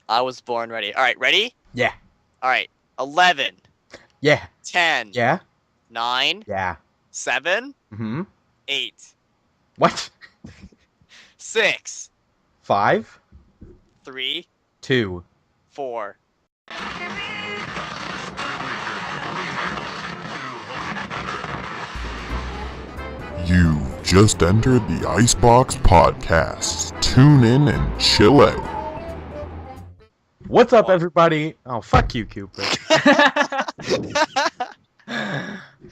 I was born ready. All right, ready? Yeah. All right. 11, Yeah. 10, Yeah. 9, Yeah. 7, Mm-hmm. 8, What? 6, 5, 3, 2. 4. You just entered the IceBox podcast. Tune in and chill out. What's up, everybody? Oh, fuck you, Cooper.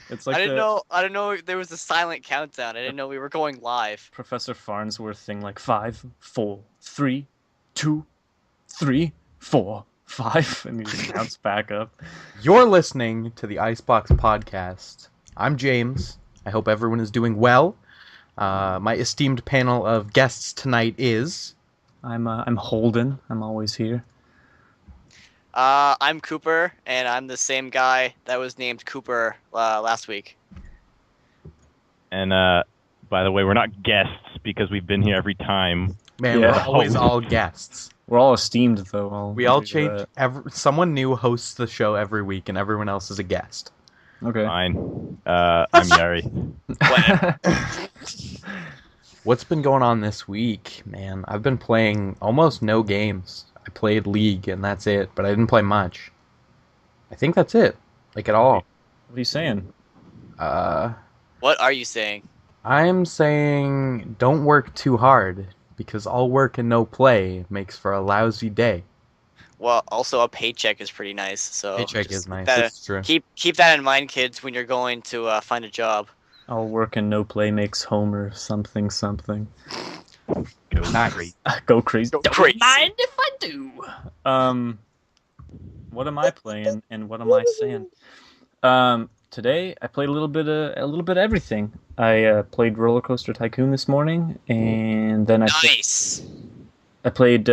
It's I like didn't the know. I didn't know there was a silent countdown. I didn't know we were going live. Professor Farnsworth thing, like 5, 4, 3, 2, 3, 4, 5, and he just counts back up. You're listening to the IceBox podcast. I'm James. I hope everyone is doing well. My esteemed panel of guests tonight is... I'm Holden. I'm always here. I'm Cooper, and I'm the same guy that was named Cooper last week. And by the way, we're not guests because we've been here every time. Man, Yeah. we're always all guests. We're all esteemed, though. We all do change. that. Someone new hosts the show every week, and everyone else is a guest. Okay. Fine. I'm Yari. Whatever. What's been going on this week, man? I've been playing almost no games. I played League, and that's it, but I didn't play much. I think that's it. Like, at all. What are you saying? What are you saying? I'm saying don't work too hard, because all work and no play makes for a lousy day. Well, also a paycheck is pretty nice. So Paycheck just is nice, that- it's true. Keep that in mind, kids, when you're going to find a job. All work and no play makes Homer something. Go Nice. great. Go crazy. Go crazy. Mind if I do? What am I playing and what am I saying? Today I played a little bit of everything. I played Roller Coaster Tycoon this morning, and then Nice. I played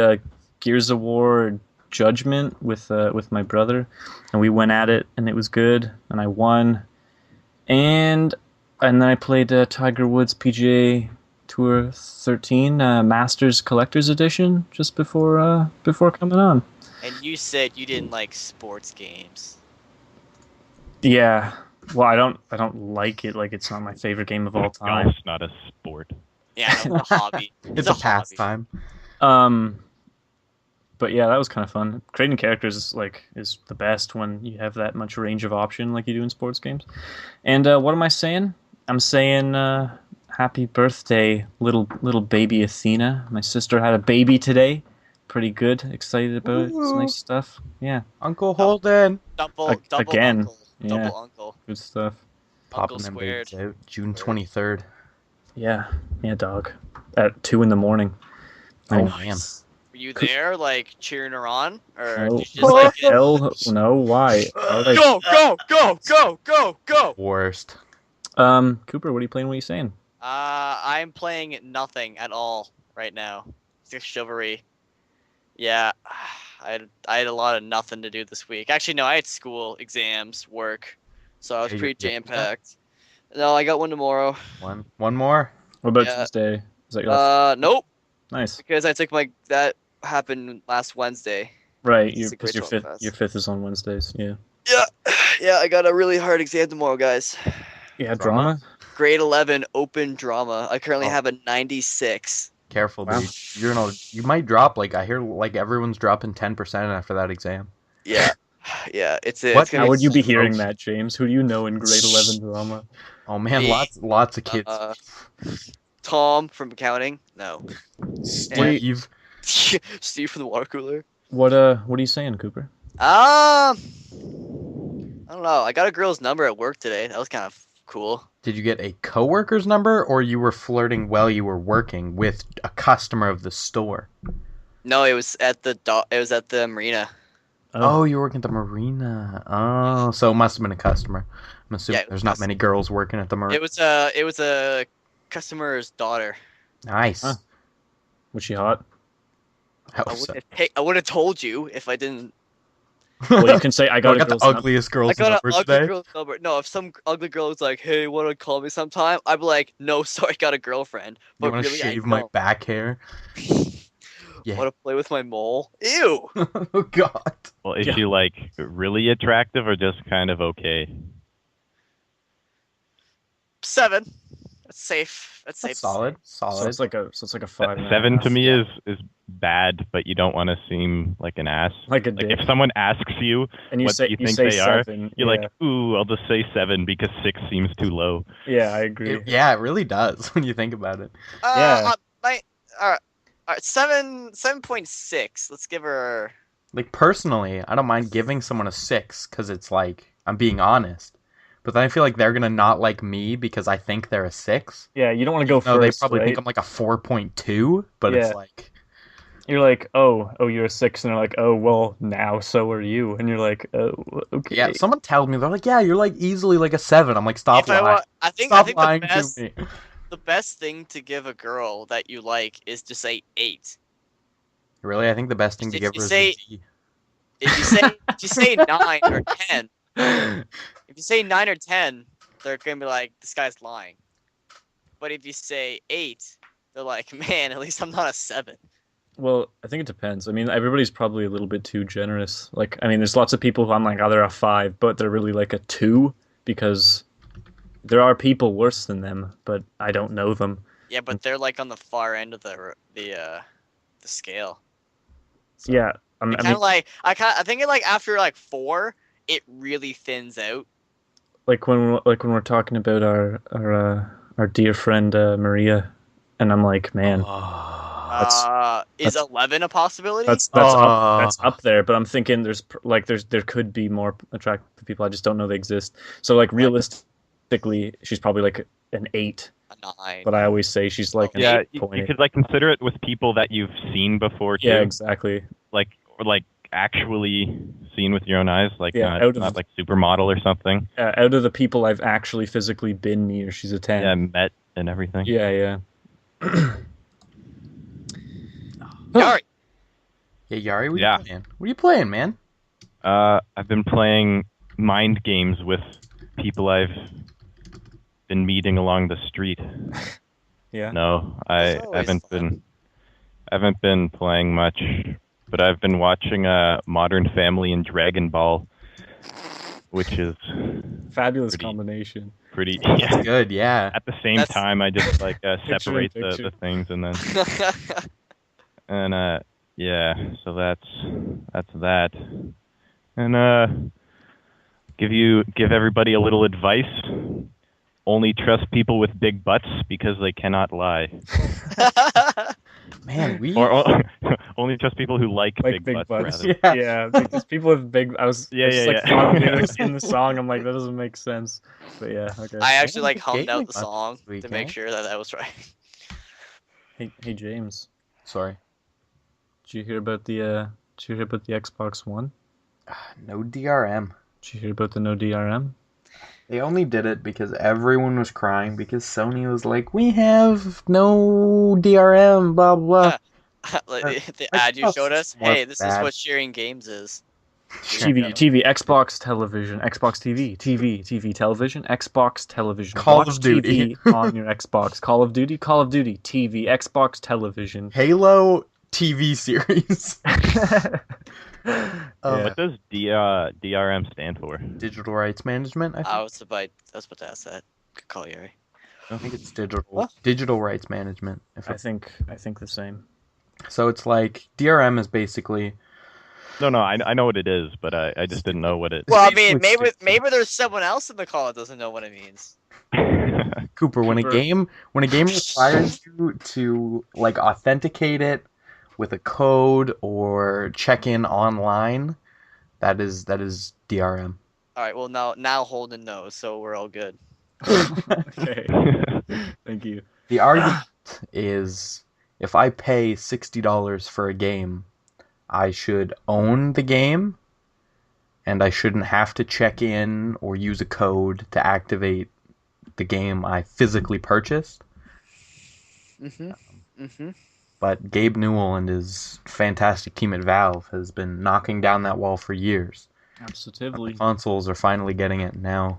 Gears of War Judgment with my brother, and we went at it, and it was good, and I won. And then I played Tiger Woods PGA Tour 13 Masters Collector's Edition just before coming on. And you said you didn't like sports games. Yeah. Well, I don't like it. Like, it's not my favorite game of all time. Golf's not a sport. Yeah, no, it's a hobby. It's a hobby. pastime. But yeah, that was kind of fun. Creating characters is the best when you have that much range of option like you do in sports games. And what am I saying? I'm saying happy birthday, little baby Athena. My sister had a baby today. Pretty good. Excited about it. It's Ooh. nice stuff. Yeah. Uncle Holden. Double Again. uncle. Yeah. Double uncle. Good stuff. Uncle Popping them squared. babies out. June 23rd. Yeah. Yeah, dog. At 2 a.m. Oh, man. Nice. Were you there, like, cheering her on? Or No. did you just, like, Hell no. Why? Why would I- Go! Worst. Cooper, what are you playing? What are you saying? I'm playing nothing at all right now. Just chivalry. Yeah, I had a lot of nothing to do this week. Actually, no, I had school, exams, work, so I was Yeah, pretty yeah. jam-packed. No, I got one tomorrow. One more. What about Yeah. Tuesday? Is that your Nope, nice? because I took that happened last Wednesday. Right, It's a because great one, guys. your fifth is on Wednesdays. Yeah. Yeah, I got a really hard exam tomorrow, guys. Yeah, Drama? drama. Grade 11 open drama. I currently Oh. have a 96. Careful, Wow. dude. You might drop. Like, I hear like everyone's dropping 10% after that exam. Yeah, yeah. It's What? gonna How be would you be so hearing gross. that, James? Who do you know in grade 11 drama? Oh man, Me. lots of kids. Tom from accounting. No. Steve. Steve from the water cooler. What are you saying, Cooper? I don't know. I got a girl's number at work today. That was kind of cool. Did you get a coworker's number, or you were flirting while you were working with a customer of the store? No, it was at the marina. Oh, you were working at the marina. Oh, so it must have been a customer. I'm assuming Yeah, it was there's not many girls working at the marina. It was a customer's daughter. Nice. Huh. Was she hot? How I would have told you if I didn't. Well, you can say I got I a got the girl's number. ugliest I girl's got an number ugly today. girl's number. No, if some ugly girl was like, "Hey, wanna call me sometime?" I'd be like, "No, sorry, I got a girlfriend." You But want to really, I shave my don't. back hair? Yeah. Want to play with my mole? Ew. Oh God. Well, is Yeah. she like really attractive or just kind of okay? 7. That's safe. That's safe. That's to say. solid. So Solid. it's like a 5.5. 7 to me Yeah. is bad, but you don't want to seem like an ass. Like a Like dick. if someone asks you And you what say you you think say they are, 7. you're yeah. like, ooh, I'll just say 7 because 6 seems too low. Yeah, I agree. Yeah, it really does when you think about it. Yeah. All right. 7.6. Let's give her. Like personally, I don't mind giving someone a 6 because it's like I'm being honest. But then I feel like they're gonna not like me because I think they're a 6. Yeah, you don't want to go No, they first, probably right? think I'm like a 4.2. But it's Yeah. like, You're like, oh, you're a 6, and they're like, oh, well, now so are you, and you're like, oh, okay. yeah. Someone tells me they're like, yeah, you're like easily like a 7. I'm like, stop If I lying. want, I think Stop the lying best to me. the best thing to give a girl that you like is to say 8. Really, I think the best thing to If give you her is say the if you say 9 or 10, D. if you say 9 or 10, they're gonna be like, this guy's lying. But if you say 8, they're like, man, at least I'm not a 7. Well, I think it depends. I mean, everybody's probably a little bit too generous. Like, I mean, there's lots of people who I'm like, oh, they're a 5, but they're really like a 2 because there are people worse than them, but I don't know them. Yeah, but they're like on the far end of the scale. So Yeah, I it kind mean, of like I think it like after like 4, it really thins out. like when we're talking about our dear friend Maria, and I'm like, man, Is 11 a possibility? that's up there. But I'm thinking there could be more attractive people. I just don't know they exist. So like realistically, she's probably like an 8. A 9. But I always say she's like an Yeah, you 8.8. could like consider it with people that you've seen before too. Yeah, exactly. Like or like actually seen with your own eyes, like Yeah, out of not like supermodel or something. Out of the people I've actually physically been near, she's a 10. Yeah, met and everything. Yeah, yeah. Yari. Yeah, Yari, what Yeah. are you playing? What are you playing, man? I've been playing mind games with people I've been meeting along the street. Yeah. No, I That's always haven't been playing much, but I've been watching Modern Family and Dragon Ball, which is Fabulous Pretty- combination. pretty. That's Yeah. good, yeah. At the same That's- time, I just like Picture in separate picture. the things and then yeah. So that's that. And give everybody a little advice. Only trust people with big butts because they cannot lie. Man, we Or only trust people who like Like big butts. Yeah. Rather. Yeah, because people with big. I was Yeah, just yeah, like yeah. following lyrics in the song. I'm like, that doesn't make sense. But yeah, okay. I actually like been hummed gaming out the much song this week, to make eh? sure that was right. Hey James, Sorry. did you hear about the Xbox One? No DRM. Did you hear about the no DRM? They only did it because everyone was crying because Sony was like, we have no DRM, blah, blah. Like the I ad you felt showed us. more Hey, this is bad. what sharing games is. TV, Xbox television, Xbox TV, television, Xbox television. Call Watch of Duty. TV on your Xbox. Call of Duty, TV, Xbox television. Halo TV series. Yeah. What does DRM stand for? Digital rights management, I think. I was about to ask that. Good call, Yuri. I think it's digital What? digital rights management. I think the same. So it's like DRM is basically No, I know what it is, but I just didn't know what it. Well, I basically mean, maybe stupid. there's someone else in the call that doesn't know what it means. Cooper, when a Cooper. game requires you to like authenticate it with a code or check in online, that is DRM. All right. Well, now Holden knows, so we're all good. Okay. Thank you. The argument is if I pay $60 for a game, I should own the game and I shouldn't have to check in or use a code to activate the game I physically purchased. But Gabe Newell and his fantastic team at Valve has been knocking down that wall for years. Absolutely. Consoles are finally getting it now.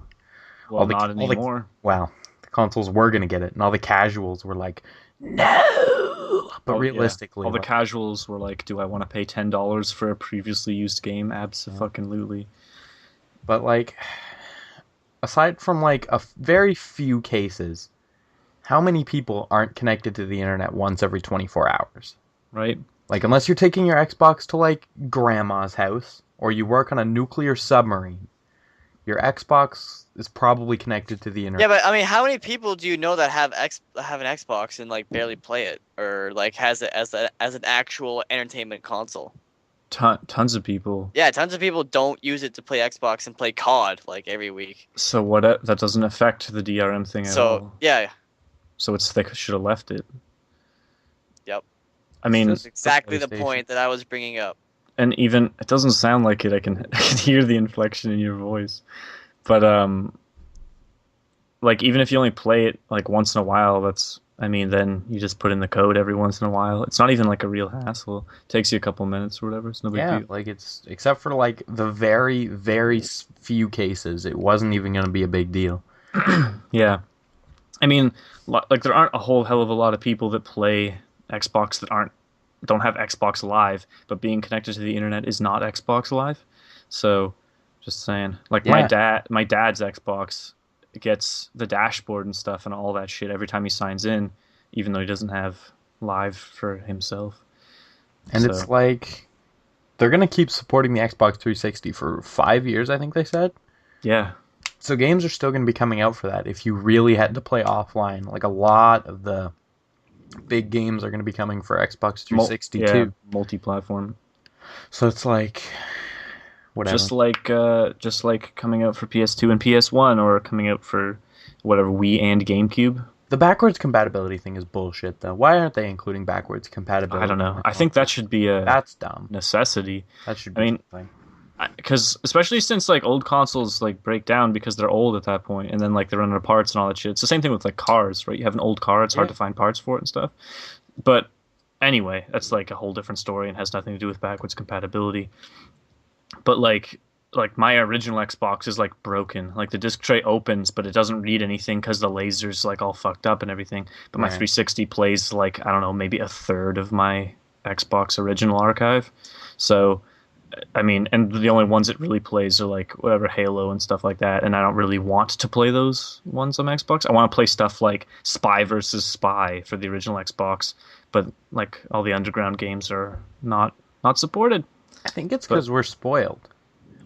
Well, not all the- anymore. Wow, the consoles were going to get it, and all the casuals were like, no! But realistically, all the casuals were like, "Do I want to pay $10 for a previously used game?" Abso-fucking-lutely. But like, aside from like a very few cases, how many people aren't connected to the internet once every 24 hours? Right? Like, unless you're taking your Xbox to like grandma's house or you work on a nuclear submarine, your Xbox is probably connected to the internet. Yeah, but I mean, how many people do you know that have an Xbox and like barely play it, or like has it as an actual entertainment console? Tons of people. Yeah, tons of people don't use it to play Xbox and play COD like every week. So what? That doesn't affect the DRM thing at all. So yeah, So they should have left it. yep. I mean, That's exactly the PlayStation. point that I was bringing up. and even it doesn't sound like it. I can hear the inflection in your voice, but like even if you only play it like once in a while, then you just put in the code every once in a while. It's not even like a real hassle. It takes you a couple minutes or whatever. It's no big Yeah, deal. like it's except for like the very, very few cases, it wasn't even going to be a big deal. Yeah, I mean, like there aren't a whole hell of a lot of people that play Xbox that don't have Xbox Live, but being connected to the internet is not Xbox Live. So, just saying, like my dad's Xbox gets the dashboard and stuff and all that shit every time he signs in, even though he doesn't have Live for himself. And it's like they're going to keep supporting the Xbox 360 for 5 years, I think they said. Yeah. So games are still going to be coming out for that if you really had to play offline. Like a lot of the big games are going to be coming for Xbox 360 too. Multi-platform. So it's like whatever. Just like coming out for PS2 and PS1, or coming out for whatever Wii and GameCube. The backwards compatibility thing is bullshit, though. Why aren't they including backwards compatibility? I don't know. I think that should be That's dumb. necessity. That should be something. Because especially since like old consoles like break down because they're old at that point, and then like they run out of parts and all that shit. It's the same thing with like cars, right? You have an old car, it's hard to find parts for it and stuff. But anyway, that's like a whole different story and has nothing to do with backwards compatibility. But like my original Xbox is like broken. Like the disc tray opens, but it doesn't read anything because the laser's like all fucked up and everything. But my 360 plays like, I don't know, maybe a third of my Xbox original archive. So I mean, and the only ones it really plays are like whatever Halo and stuff like that, and I don't really want to play those ones on Xbox. I want to play stuff like Spy versus Spy for the original Xbox, but like all the Underground games are not supported. I think it's because we're spoiled.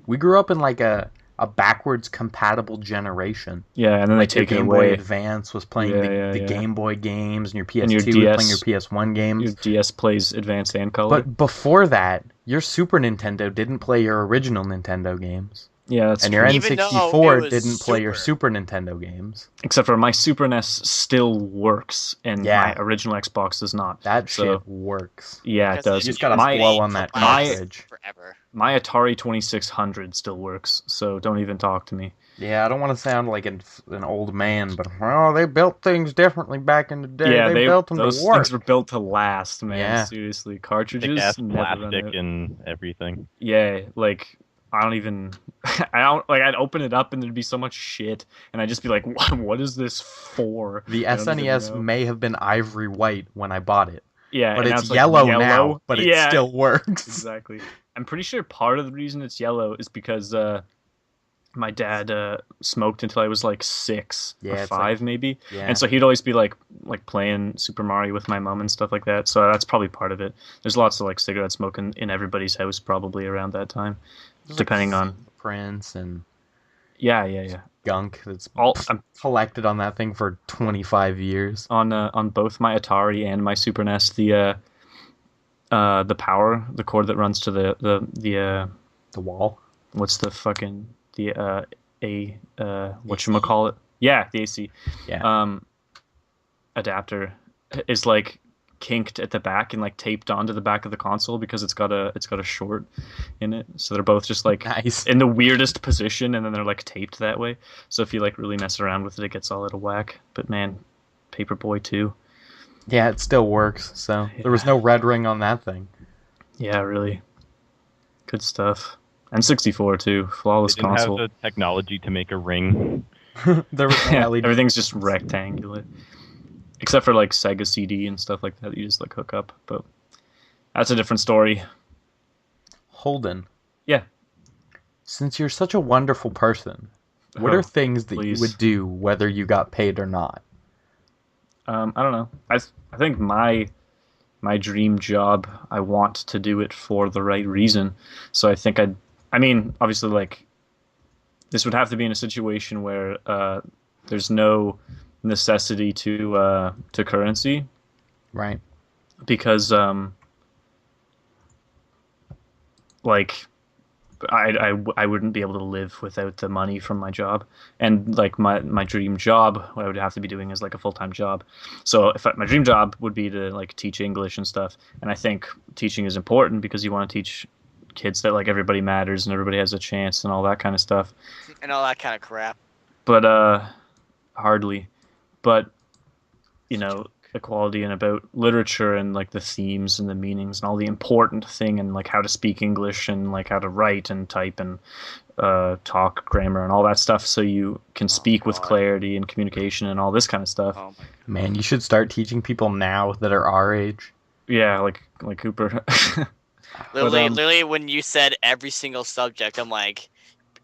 We grew up in like a backwards compatible generation. Yeah, and then like they take your it Game away. Boy Advance was playing the Game Boy games, and your PS2 And your was DS playing your PS1 games. Your DS plays Advanced and Color. But before that, your Super Nintendo didn't play your original Nintendo games. Yeah, that's and true. your Even though N64 it was didn't play your Super. Super Nintendo games. Except for my Super NES still works, and my original Xbox does not. That So, shit works. Yeah, it Because does. You just gotta my, blow on that cartridge. forever. my Atari 2600 still works, so don't even talk to me. Yeah, I don't want to sound like an old man, but they built things differently back in the day. Yeah, they built them those to work. things were built to last, man. Yeah. Seriously, cartridges. Thick-ass never run plastic out. and everything. Yeah, like I don't even. I don't like. I'd open it up and there'd be so much shit, and I'd just be like, "What is this for?" The I don't even SNES know. may have been ivory white when I bought it, Yeah, but and now it's like yellow now. But it Yeah, still works. exactly. I'm pretty sure part of the reason it's yellow is because my dad smoked until I was like 6 Yeah, or it's 5 maybe, Yeah. and so he'd always be like playing Super Mario with my mom and stuff like that. So that's probably part of it. There's lots of like cigarette smoking in everybody's house probably around that time, depending on prints and yeah. gunk that's I'm collected on that thing for 25 years. on both my Atari and my Super NES. The cord that runs to the wall. what's the fucking whatchamacallit? Yeah, the AC. Yeah. Adapter is like kinked at the back and like taped onto the back of the console because it's got a short in it. So they're both just like Nice. in the weirdest position, and then they're like taped that way. So if you like really mess around with it, it gets all out of whack. But man, Paperboy 2. Yeah, it still works. So there was no red ring on that thing. Yeah, really. Good stuff. And 64 too. Flawless They didn't console. have the technology to make a ring. There was no LED. Everything's just rectangular. except for like Sega CD and stuff like that. You just like hook up, but that's a different story. Holden, Yeah. since you're such a wonderful person, what are Oh, things that you please. would do whether you got paid or not? I don't know. I think my dream job, I want to do it for the right reason. So I think I mean, obviously, like, this would have to be in a situation where there's no necessity to currency, Right. because like I wouldn't be able to live without the money from my job, and like my dream job, what I would have to be doing is like a full-time job. So if my dream job would be to like teach English and stuff, and I think teaching is important because you want to teach kids that like everybody matters and everybody has a chance and all that kind of stuff. And all that kind of crap. But hardly. But you know, equality and about literature and like the themes and the meanings and all the important thing and like how to speak English and like how to write and type and talk grammar and all that stuff, so you can speak with God. clarity and communication and all this kind of stuff. Oh my God. Man, you should start teaching people now that are our age. Yeah, like Cooper. Literally, when you said every single subject, I'm like,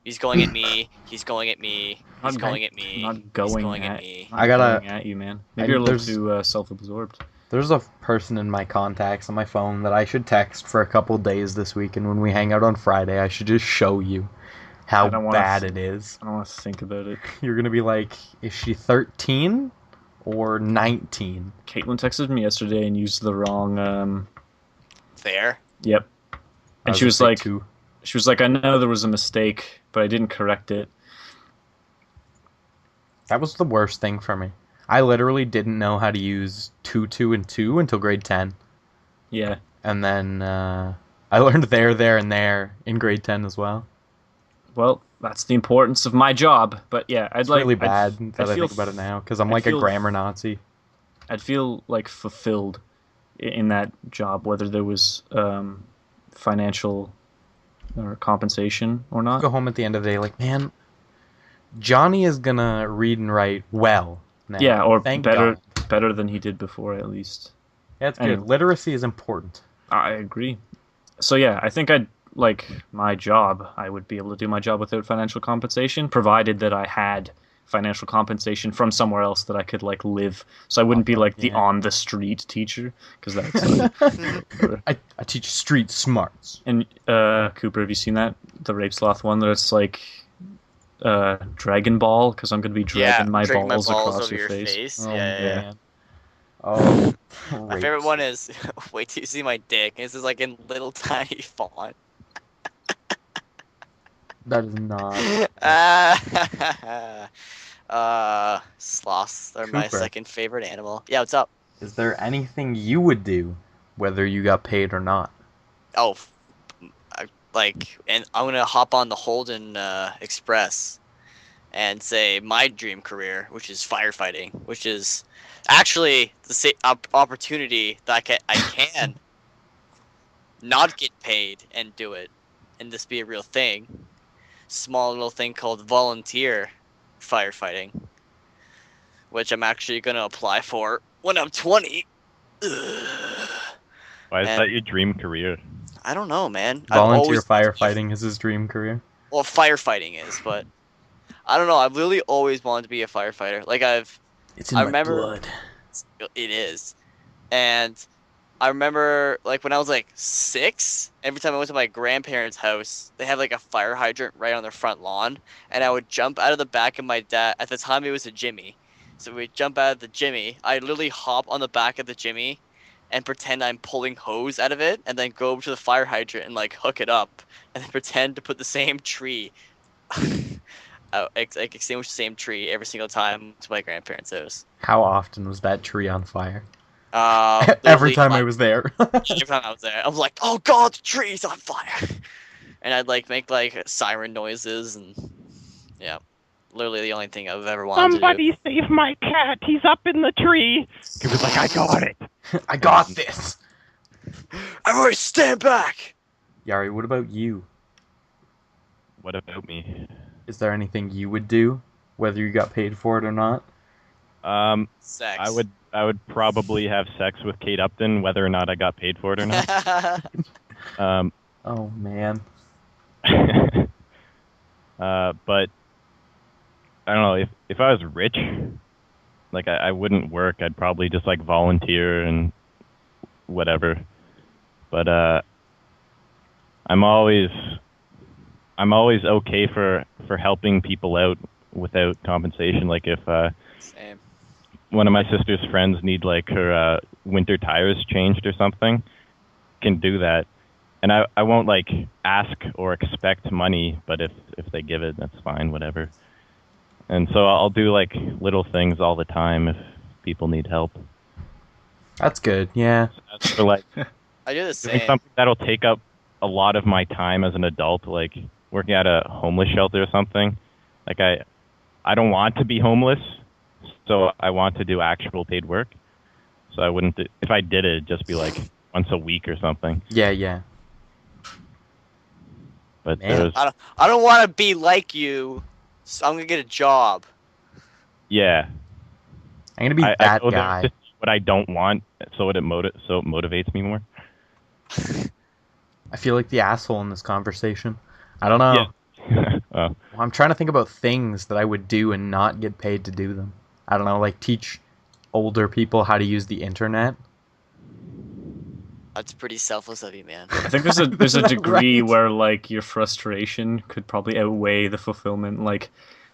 he's going at me. He's going at me. He's going at me. Not He's going going at at me. I gotta- going at you, man. Maybe you're a little too self-absorbed. There's a person in my contacts on my phone that I should text for a couple days this week, and when we hang out on Friday, I should just show you how I don't wanna bad it is. I don't want to think about it. You're gonna be like, is she 13 or 19? Caitlin texted me yesterday and used the wrong. There. Yep. I And she was gonna like, say 2. I know there was a mistake, but I didn't correct it. That was the worst thing for me. I literally didn't know how to use 2, 2, and 2 until grade 10. Yeah. And then I learned there, and there in grade 10 as well. Well, that's the importance of my job. But yeah, It's really bad that I think about it now, because I'm I'd like a feel- grammar Nazi. I'd feel like fulfilled in that job, whether there was financial or compensation or not. Go home at the end of the day like, man, Johnny is gonna read and write well now. Yeah, or Thank better God. better than he did before, at least. Yeah, it's good. And- Literacy is important. I agree. So yeah, I think I'd like my job. I would be able to do my job without financial compensation, provided that I had financial compensation from somewhere else that I could like live. So I wouldn't be like the Yeah. on the street teacher, because that's I teach street smarts. And Cooper, have you seen that, the Rape Sloth one? That it's like Dragon Ball, because I'm gonna be dragging my drag balls across over your your face. Oh, Yeah. man. Oh, My favorite one is wait till you see my dick. This is like in little tiny font. That is not. Sloths are my Cooper. second favorite animal. Yeah, what's up? Is there anything you would do, whether you got paid or not? Oh, and I'm gonna hop on the Holden Express and say my dream career, which is firefighting, which is actually the opportunity that I can not get paid and do it, and this be a real thing. Small little thing called volunteer firefighting, which I'm actually gonna apply for when I'm 20. Ugh. Why is And- that your dream career? I don't know, man. I've Volunteer always- firefighting is his dream career. Well, firefighting is, but I don't know. I've literally always wanted to be a firefighter. Like It's I remember- it is, and I remember like when I was like 6. Every time I went to my grandparents' house, they had like a fire hydrant right on their front lawn, and I would jump out of the back of my dad. At the time, it was a Jimmy, so we'd jump out of the Jimmy. I'd literally hop on the back of the Jimmy and pretend I'm pulling hose out of it, and then go over to the fire hydrant and like hook it up, and then pretend to put the same tree, extinguish the same tree every single time to my grandparents' house. How often was that tree on fire? Literally, Every time I was there. every time I was there, I was like, "Oh God, the tree's on fire!" And I'd like make like siren noises, and yeah, literally the only thing I've ever wanted to do. Save my cat! He's up in the tree! He was like, I got it! I got this. Everybody, stand back! Yari, what about you? What about me? Is there anything you would do, whether you got paid for it or not? Sex. I would probably have sex with Kate Upton, whether or not I got paid for it or not. Oh man. But I don't know if I was rich, like I wouldn't work. I'd probably just like volunteer and whatever. But I'm always okay for helping people out without compensation. Like if Same. one of my sister's friends need like her winter tires changed or something, can do that. And I won't like ask or expect money, but if they give it, that's fine, whatever. And so I'll do like little things all the time if people need help. That's good. Yeah. As for like I do the doing same. something that'll take up a lot of my time as an adult, like working at a homeless shelter or something. Like I don't want to be homeless, so I want to do actual paid work. So I wouldn't if I did it, it'd just be like once a week or something. Yeah. But Man. I don't want to be like you, so I'm gonna get a job. yeah, I'm gonna be I that go there guy. to see what I don't want, so it motivates me more. I feel like the asshole in this conversation. I don't know. Yeah. Oh. I'm trying to think about things that I would do and not get paid to do them. I don't know, like teach older people how to use the internet. That's pretty selfless of you, man. I think there's a Isn't that degree right? where like your frustration could probably outweigh the fulfillment. Like,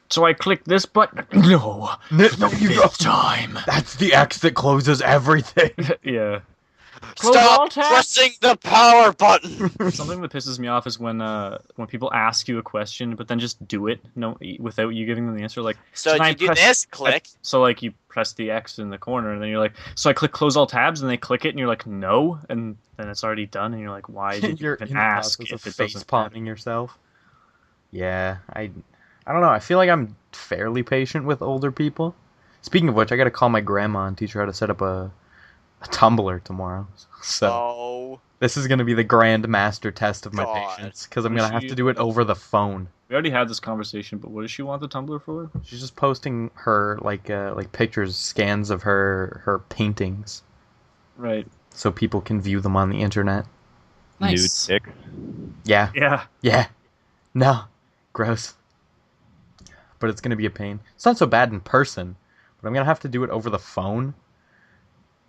so I click this button. No, No, the fifth time. That's the X that closes everything. Yeah. Close all Stop tabs. pressing the power button. Something that pisses me off is when people ask you a question but then just do it without you giving them the answer. Like, So can I you do press- this, click. So like you press the X in the corner and then you're like, so I click close all tabs and they click it and you're like, no, and then it's already done and you're like, why did you You're even in the ask process of if it face doesn't matter? palming yourself. Yeah, I don't know. I feel like I'm fairly patient with older people. Speaking of which, I gotta call my grandma and teach her how to set up a Tumblr tomorrow. So Oh, this is gonna be the grand master test of my God. patience because I'm What gonna is have she- to do it over the phone. We already had this conversation, but what does she want the Tumblr for? She's just posting her like pictures, scans of her paintings, Right. so people can view them on the internet. Nice. Nude pics. Yeah, Yeah. no, gross. But it's gonna be a pain. It's not so bad in person, but I'm gonna have to do it over the phone.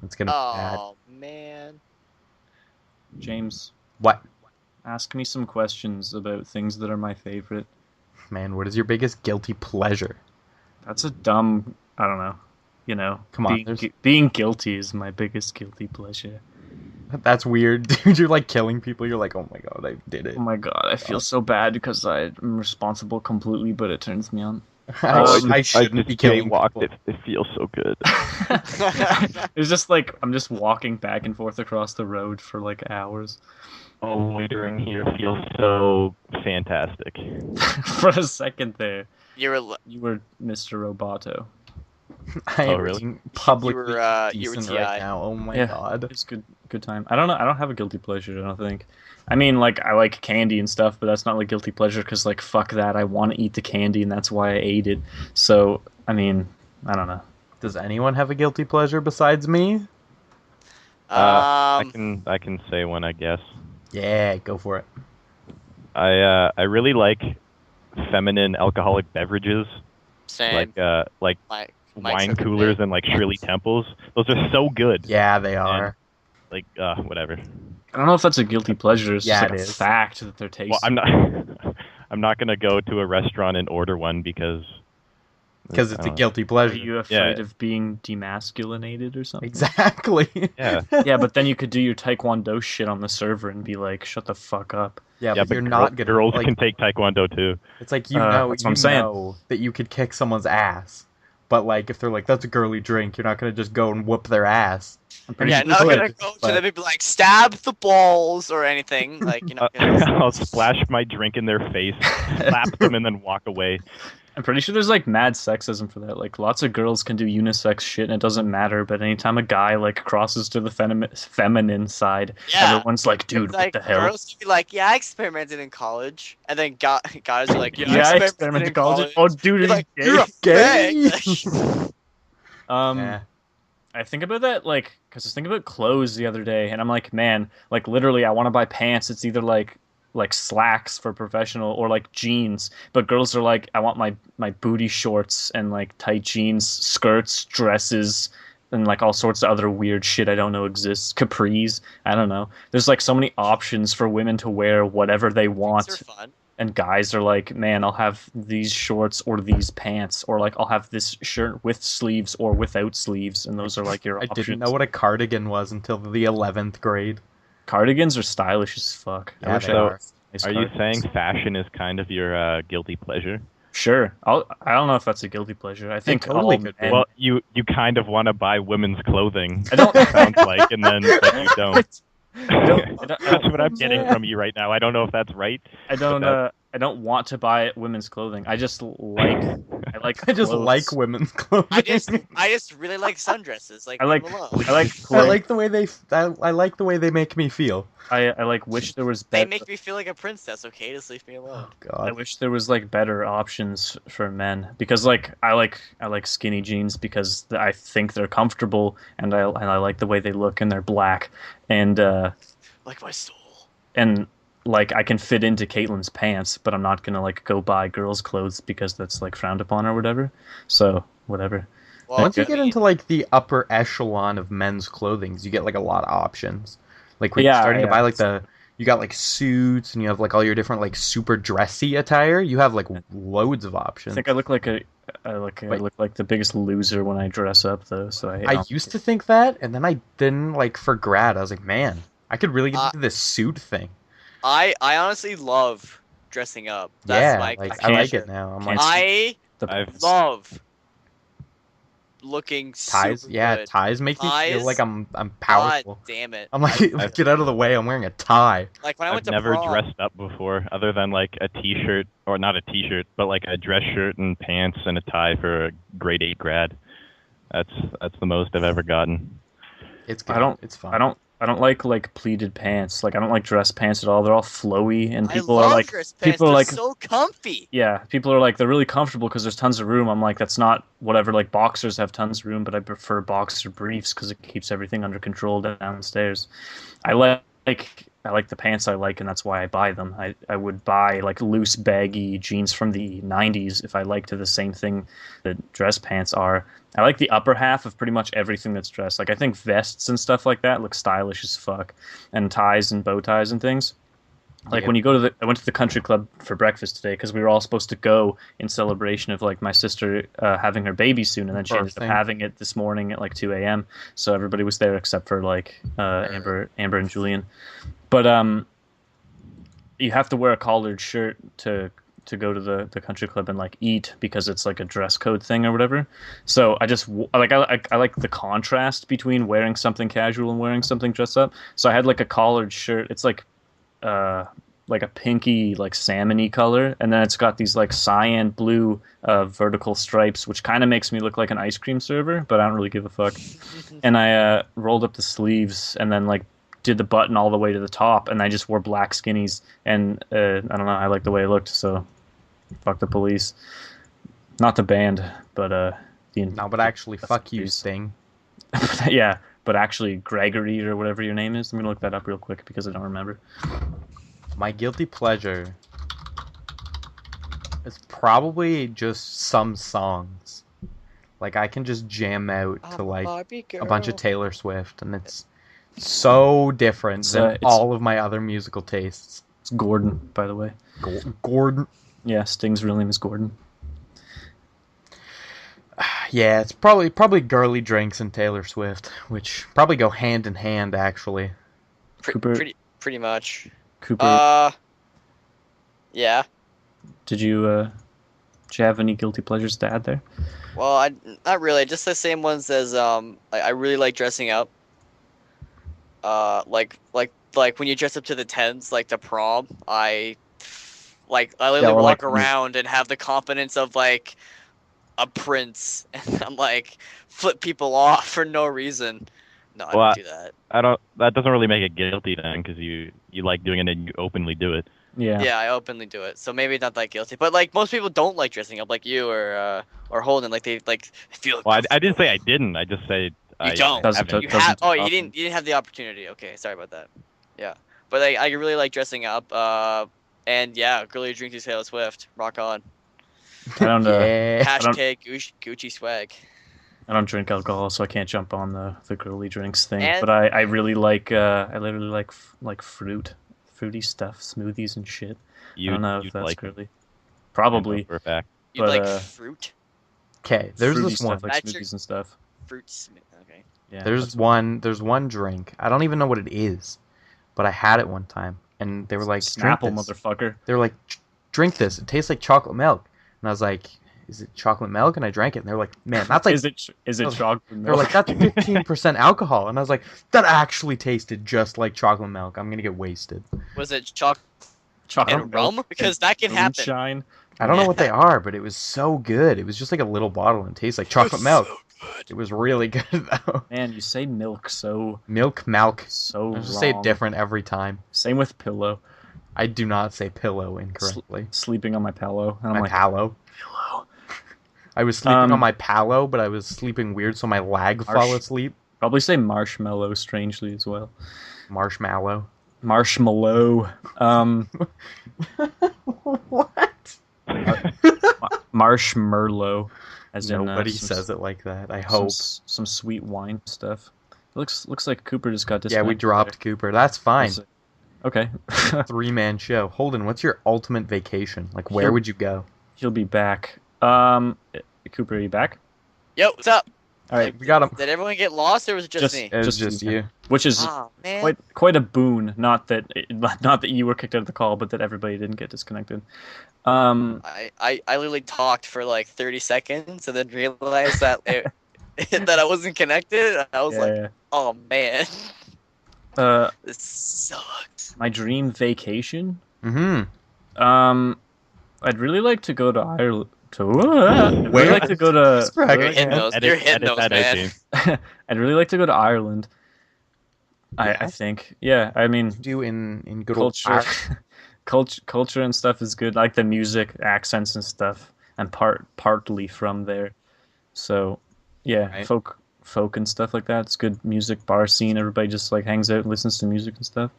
It's gonna be bad. oh man. James, What, ask me some questions about things that are my favorite. man? What is your biggest guilty pleasure? That's a dumb. I don't know. You know, Come on, being, there's- being guilty is my biggest guilty pleasure. That's weird, dude. You're like killing people. You're like, oh my god, I did it. Oh my god, I feel so bad because I'm responsible completely, but it turns me on. I shouldn't be killing people. It feels so good. It's just like I'm just walking back and forth across the road for like hours. Oh, loitering here feels so fantastic. For a second there, You were you were Mr. Roboto. I Oh, am really? being publicly you were decent TI. right now. Oh my Yeah. god. It's good time. I don't know. I don't have a guilty pleasure. I don't think. I mean, like I like candy and stuff, but that's not like guilty pleasure because like fuck that. I want to eat the candy and that's why I ate it. So I mean, I don't know. Does anyone have a guilty pleasure besides me? I can say one, I guess. Yeah, go for it. I really like feminine alcoholic beverages, same. like Mike wine said the coolers same. and like Shirley Temples. Those are so good. Yeah, they are. Like whatever. I don't know if that's a guilty pleasure. It's Yeah, just like it a is. fact that they're tasty. Well, I'm not gonna go to a restaurant and order one because Because it's a I don't know. guilty Are pleasure. you afraid Yeah. of being demasculinated or something? Exactly. Yeah. Yeah, but then you could do your taekwondo shit on the server and be like, "Shut the fuck up." Yeah, Yeah, but but you're not gonna girls like. can take taekwondo too. It's like you That's what I'm saying. know that you could kick someone's ass, but like if they're like that's a girly drink, you're not gonna just go and whoop their ass. I'm pretty Yeah, sure not you gonna could, go to but- them and be like, stab the balls or anything. Like, you know. I'll splash my drink in their face, slap them, and then walk away. I'm pretty sure there's like mad sexism for that. Like lots of girls can do unisex shit and it doesn't matter, but anytime a guy like crosses to the feminine side, Yeah. everyone's like, "Dude, Like, what the hell?" girls can be like, yeah, I experimented in college. And then guys are like, yeah, Yeah, I I experimented in college. Oh, dude, You're are like, you you're a gay? fag. Yeah. I think about that, like, because I was thinking about clothes the other day, and I'm like, man, like, literally, I want to buy pants. It's either like slacks for professional or like jeans. But girls are like, I want my booty shorts and like tight jeans, skirts, dresses, and like all sorts of other weird shit I don't know exists. Capris, I don't know. There's like so many options for women to wear whatever they Things want. are fun. And guys are like, man, I'll have these shorts or these pants, or like I'll have this shirt with sleeves or without sleeves, and those are like your I options. didn't know what a cardigan was until the 11th grade. Cardigans are stylish as fuck. Yeah, I wish they I had are. nice Are you cardigans. saying fashion is kind of your guilty pleasure? Sure. I don't know if that's a guilty pleasure. I think totally all could be. men- Well, you kind of want to buy women's clothing. I don't. It sounds like, and then but you don't. I don't. That's what I'm getting from you right now. I don't know if that's right. I don't. I don't want to buy women's clothing. I just like. I like. I just clothes. like women's clothing. I just really like sundresses. Like, I like. leave 'em alone. I like. I Clothes. like the way I like the way they make me feel. I like. Wish there was They better. make me feel like a princess. Okay, just leave me alone. Oh I god. wish there was like better options for men because like I like skinny jeans because I think they're comfortable and I like the way they look and they're black and Like my soul. and like I can fit into Caitlin's pants, but I'm not gonna like go buy girls' clothes because that's like frowned upon or whatever. So whatever. Well, Once you I get mean, into like the upper echelon of men's clothing, you get like a lot of options. Like when you're Yeah, starting to yeah. buy like you got like suits and you have like all your different like super dressy attire. You have like loads of I options. think I look like I Wait. look like the biggest loser when I dress up though. So I used to think that, and then I didn't like for grad. I was like, man, I could really get Uh, into this suit thing. I honestly love dressing up. That's Yeah, my like guilty I like pleasure. it now. I'm Can't like I I've love looking ties. super Yeah, good. ties make me feel Ties? like I'm God powerful. damn it. I'm like, I've- get out of the way. I'm wearing a tie. Like when I I've went to never prom, dressed up before, other than like a t-shirt, or not a t-shirt, but like a dress shirt and pants and a tie for a grade 8 grad. That's the most I've ever gotten. It's good. I don't. It's fun. I don't like pleated pants. Like I don't like dress pants at all. They're all flowy, and I people love are like, dress pants. people are They're like, so comfy. yeah, people are like, they're really comfortable because there's tons of room. I'm like, that's not whatever. Like boxers have tons of room, but I prefer boxer briefs because it keeps everything under control downstairs. I like the pants I like, and that's why I buy them. I would buy like loose, baggy jeans from the '90s if I liked the same thing that dress pants are. I like the upper half of pretty much everything that's dressed. Like I think vests and stuff like that look stylish as fuck, and ties and bow ties and things. Like Yep. when you go to I went to the country club for breakfast today because we were all supposed to go in celebration of like my sister having her baby soon, and then she ended up Birthing. having it this morning at like 2 a.m. So everybody was there except for like Amber and Julian. But you have to wear a collared shirt to go to the country club and like eat because it's like a dress code thing or whatever. So I like the contrast between wearing something casual and wearing something dressed up. So I had like a collared shirt. It's like a pinky like salmony color, and then it's got these like cyan blue vertical stripes, which kind of makes me look like an ice cream server, but I don't really give a fuck. And I rolled up the sleeves and then like did the button all the way to the top, and I just wore black skinnies, and I don't know, I like the way it looked, so fuck the police. Not the band, but the No, but actually, fuck you, police. Sting. Yeah, but actually Gregory or whatever your name is. I'm gonna look that up real quick because I don't remember. My guilty pleasure is probably just some songs. Like I can just jam out to like a bunch of Taylor Swift, and it's so different than it's- all of my other musical tastes. It's Gordon, by the way. Gordon. Yeah, Sting's real name is Gordon. Yeah, it's probably girly drinks and Taylor Swift, which probably go hand in hand actually. Cooper. Pretty much. Cooper, Yeah. did you have any guilty pleasures to add there? Well, not really. Just the same ones as I really like dressing up. Like when you dress up to the tens, like to prom. I literally or walk like- around and have the confidence of like a prince, and I'm like flip people off for no reason. No, I don't do that. That doesn't really make it guilty then, because you like doing it and you openly do it. Yeah. Yeah, I openly do it, so maybe not that guilty. But like most people don't like dressing up, like you or Holden. Like they like feel. Well, I didn't say I didn't. I just say You I don't. haven't. You Doesn't have. do Oh, it often. you didn't have the opportunity. Okay, sorry about that. Yeah, but I really like dressing up. And yeah, girly drink is Taylor Swift. Rock on. I don't. Yeah. Hashtag Gucci swag. I don't drink alcohol, so I can't jump on the girly drinks thing. And But I really like I literally like fruity stuff, smoothies and shit. I don't know if You'd that's like girly. I know Probably, for a fact. you but like fruit. Okay, there's fruity this one. stuff like That's your smoothies and stuff. Okay. Yeah, There's that's one drink. I don't even know what it is, but I had it one time, and they were like, "Drink Snapple, this." motherfucker. They were like, "Drink this. It tastes like chocolate milk." And I was like, "Is it chocolate milk?" And I drank it, and they were like, "Man, that's like." Is it was- chocolate They milk? were like, "That's 15% alcohol," and I was like, "That actually tasted just like chocolate milk. I'm gonna get wasted." Was it chocolate chocolate and milk rum? Because that can happen. moonshine. I don't know what they Yeah. are, but it was so good. It was just like a little bottle and it tastes like chocolate milk. It was really good though. Man, you say milk so Milk. so I just wrong. say it different every time. Same with pillow. I do not say pillow incorrectly. Sleeping on my pillow. And I'm My like, palo. pillow. I was sleeping on Um, my palo, but I was sleeping weird, so my lag fall asleep. Probably say marshmallow strangely as well. Marshmallow. Marshmallow. What? Marshmallow. As Nobody in, says it like that. I some, hope. some sweet wine stuff. Looks like Cooper just got Yeah, disconnected. we dropped Cooper. That's fine. Okay. 3-man show. Holden, what's your ultimate vacation? Like, where would you go? He'll be back. Cooper, are you back? Yo, what's up? All right. We got him. Did everyone get lost, or was it just me? It was Just just you. you. Which is Oh man. quite a boon. Not that you were kicked out of the call, but that everybody didn't get disconnected. I literally talked for like 30 seconds and then realized that that I wasn't connected. I was like, yeah. oh man, Uh, this sucks. my dream vacation. Mm-hmm. I'd really like to go to Ireland. I'd really Where? like to go to. Sprague. You're hitting those. Edit- You're hitting edit those, that out, man. James. I'd really like to go to Ireland. I Yes? think. Yeah, I mean, Do in good old culture, culture and stuff is good. I like the music, accents and stuff, and partly from there. So, yeah, Right. folk and stuff like that. It's good music bar scene. Everybody just like hangs out and listens to music and stuff.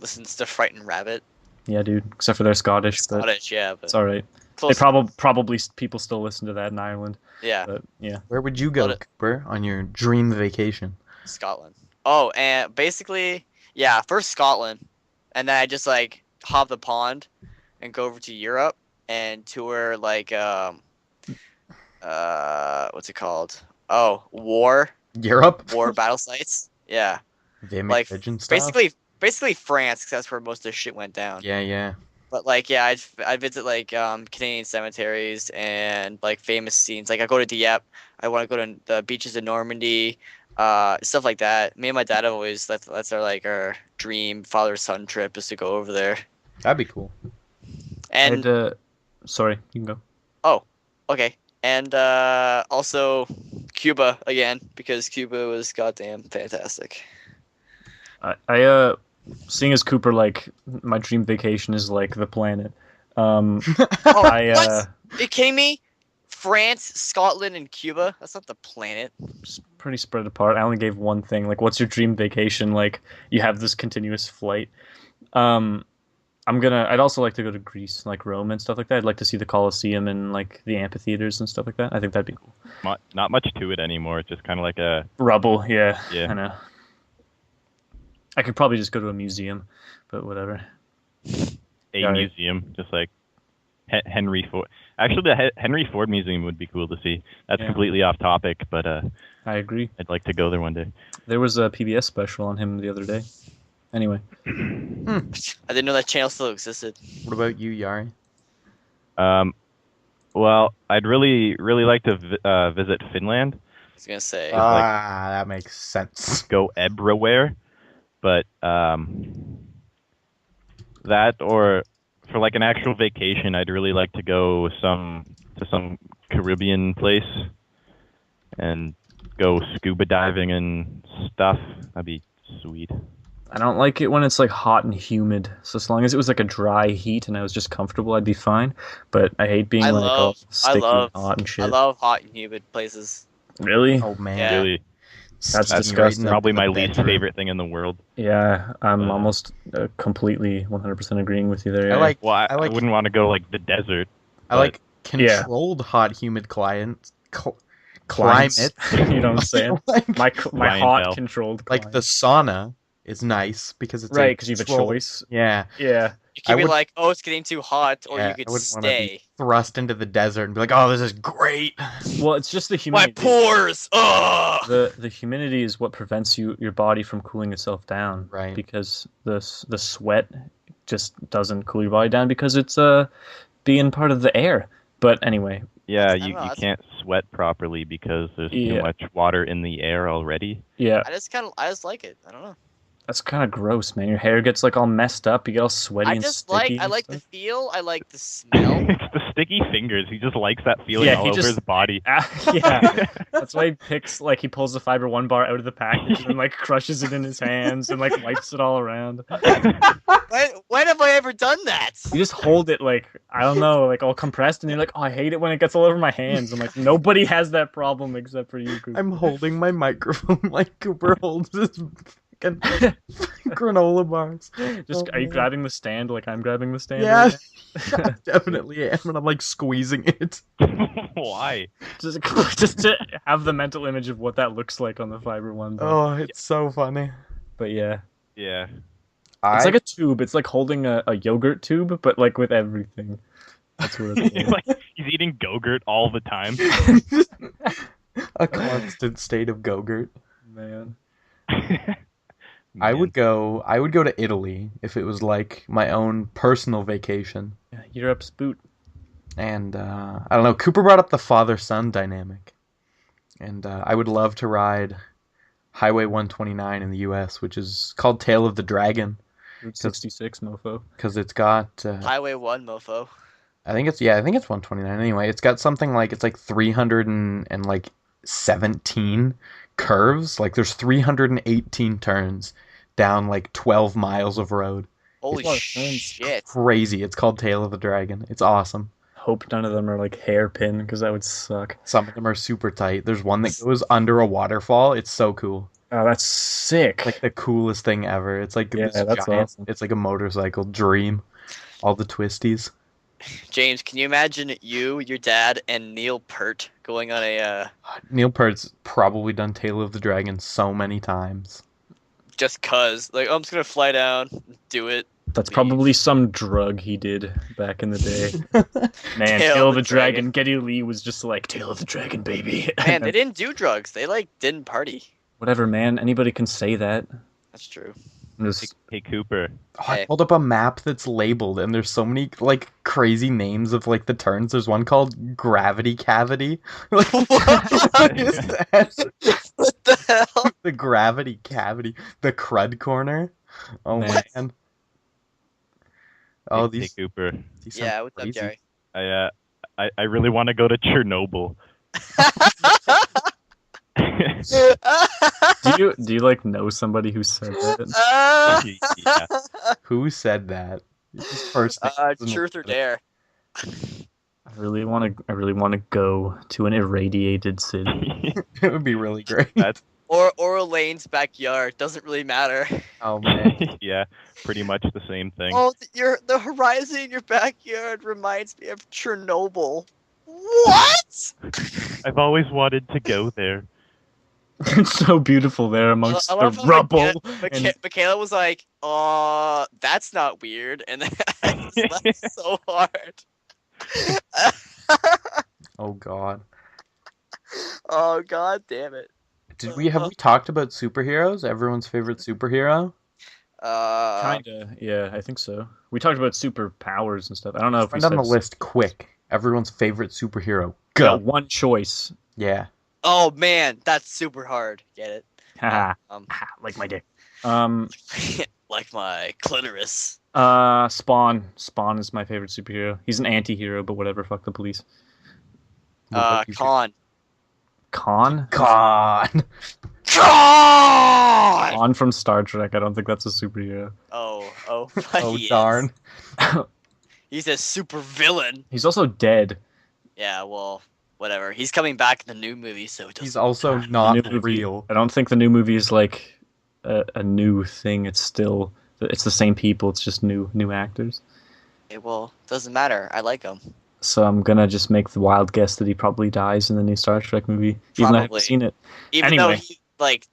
Listens to Frightened Rabbit. Yeah, dude. Except for they're Scottish, but Scottish, yeah, but it's all right. close They enough. probably people still listen to that in Ireland. Yeah, But yeah, Where would you go, Love it. Cooper, on your dream vacation? Scotland. Oh, and basically, yeah, first Scotland, and then I just like hop the pond and go over to Europe and tour like what's it called? Oh, war Europe? battle sites. Yeah, Vim like Pigeon stuff? basically France, 'cause that's where most of the shit went down. Yeah. But like, yeah, I'd visit like Canadian cemeteries and like famous scenes. Like I go to Dieppe. I want to go to the beaches in Normandy, stuff like that. Me and my dad have always that's our dream father son trip is to go over there. That'd be cool. And sorry, you can go. oh, okay. And also Cuba again because Cuba was goddamn fantastic. I seeing as Cooper, like my dream vacation is like the planet. Oh, I what? Are you kidding me? France, Scotland, and Cuba? That's not the planet. pretty spread apart. I only gave one thing. Like, what's your dream vacation? Like, you have this continuous flight. I'd also like to go to Greece, like Rome and stuff like that. I'd like to see the Colosseum and like the amphitheaters and stuff like that. I think that'd be cool. Not much to it anymore. It's just kind of like a Rubble, yeah. Yeah. I know. I could probably just go to a museum, but whatever. Right. museum, just like Henry Ford. Actually, the Henry Ford Museum would be cool to see. That's Yeah. completely off topic, but I agree. I'd like to go there one day. There was a PBS special on him the other day. Anyway, I didn't know that channel still existed. What about you, Yari? Well, I'd really like to visit Finland. I was gonna say. That makes sense. Go everywhere, but that or for like an actual vacation, I'd really like to go to some Caribbean place and go scuba diving and stuff. That'd be sweet. I don't like it when it's like hot and humid. So as long as it was like a dry heat and I was just comfortable, I'd be fine. But I hate being like all sticky and hot and I shit. love hot and humid places. Really? Oh man, Yeah. Really, That's Sticking disgusting. into probably the my least bedroom. favorite thing in the world. Yeah, I'm Uh, almost completely 100% agreeing with you there. I Yeah. like Well, I I like wouldn't want to go like the desert. I like Yeah. controlled hot humid Climates. climate. You know what I'm saying? like My hot Clientele. controlled like the climate. sauna is nice because it's Right, a because you have a controlled- choice. Yeah, Yeah. You I could be would- like, oh, it's getting too hot, or you yeah. could I wouldn't want to be stay. thrust into the desert and be like, oh, this is great. Well, it's just the My humidity. pores. Ugh. The humidity is what prevents your body from cooling itself down. Right. Because the sweat just doesn't cool your body down because it's being part of the air. But anyway, Yeah, I you don't know, that's- can't sweat properly because there's Yeah. too much water in the air already. yeah, I just like it. I don't know. that's kind of gross, man. Your hair gets like all messed up. You get all sweaty I and just sticky. I and like the stuff. feel. I like the smell. It's the sticky fingers. He just likes that feeling Yeah, all he over just- his body. Yeah, that's why he picks like he pulls the Fiber One bar out of the package and then like crushes it in his hands and like wipes it all around. When have I ever done that? You just hold it like I don't know, like all compressed, and you're like, oh, I hate it when it gets all over my hands. I'm like, nobody has that problem except for you, Cooper. I'm holding my microphone like Cooper holds his fucking granola bars. Just Oh, are you man. grabbing the stand like I'm grabbing the stand? Yeah, right I definitely am, and I'm like squeezing it. Why? now? Just to have the mental image of what that looks like on the Fiber One bar. Oh, it's so funny. But yeah, Yeah. it's like a tube. It's like holding a yogurt tube, but like with everything. That's what it's He's like he's eating Go-Gurt all the time. a constant state of Go-Gurt. man. I would go to Italy if it was like my own personal vacation. Yeah, Europe's boot. And I don't know, Cooper brought up the father-son dynamic. And I would love to ride Highway 129 in the US, which is called Tail of the Dragon, Route 66, mofo. because it's got Highway 1, mofo. I think it's 129 anyway. It's got something like it's like 317 curves. Like there's 318 turns down like 12 miles of road. Holy a lot of turns. shit. Crazy. It's called Tail of the Dragon. It's awesome. Hope none of them are like hairpin because that would suck. Some of them are super tight. There's one that goes under a waterfall. It's so cool. Oh, that's sick. Like the coolest thing ever. It's like Yeah, this that's giant, awesome. it's like a motorcycle dream. All the twisties. James, can you imagine you, your dad, and Neil Peart going on a Neil Peart's probably done Tail of the Dragon so many times. just cuz like, oh, I'm just gonna fly down, do it. That's leave. probably some drug he did back in the day. Man, Tail of the Dragon. Geddy Lee was just like, Tail of the Dragon, baby. Man, they didn't do drugs. They like didn't party. Whatever, man. Anybody can say that. That's true. I'm just, Hey Cooper. Oh, I Hey. pulled up a map that's labeled, and there's so many like crazy names of like the turns. There's one called Gravity Cavity. Like, what is that? What the hell? The Gravity Cavity, the Crud Corner. Oh Man. man. Oh, Hey these. Cooper. these sound Yeah, what's up, crazy. Gary? I really want to go to Chernobyl. do you like know somebody who said that? Yeah. Who said that? His first name doesn't Truth or look- dare. I really want to go to an irradiated city. It would be really great. Or Elaine's backyard. Doesn't really matter. Oh man. Yeah, pretty much the same thing. Oh, the horizon in your backyard reminds me of Chernobyl. What? I've always wanted to go there. It's so beautiful there amongst I the love how rubble. Michaela was like, that's not weird," and then I just laughed so hard. Oh god. Oh god damn it. Have we talked about superheroes? Everyone's favorite superhero? Kinda, yeah, I think so. We talked about superpowers and stuff. I don't know if we Find on said the list quick. Everyone's favorite superhero. Go. Go. One choice. Yeah. Oh man, that's super hard. Get it? Haha, Um, like my dick. like my clitoris. Spawn. Spawn is my favorite superhero. He's an anti-hero, but whatever. Fuck the police. What about you, Con. Khan? God. God! On from Star Trek. I don't think that's a superhero. Oh, Oh he is. darn! He's a super villain. He's also dead. Yeah, well, whatever. He's coming back in the new movie, so it doesn't. He's also The not new movie- real. I don't think the new movie is like a new thing. It's the same people. It's just new actors. Well, doesn't matter. I like him. So I'm gonna just make the wild guess that he probably dies in the new Star Trek movie, even though I haven't Probably. seen it. Even though Anyway. he like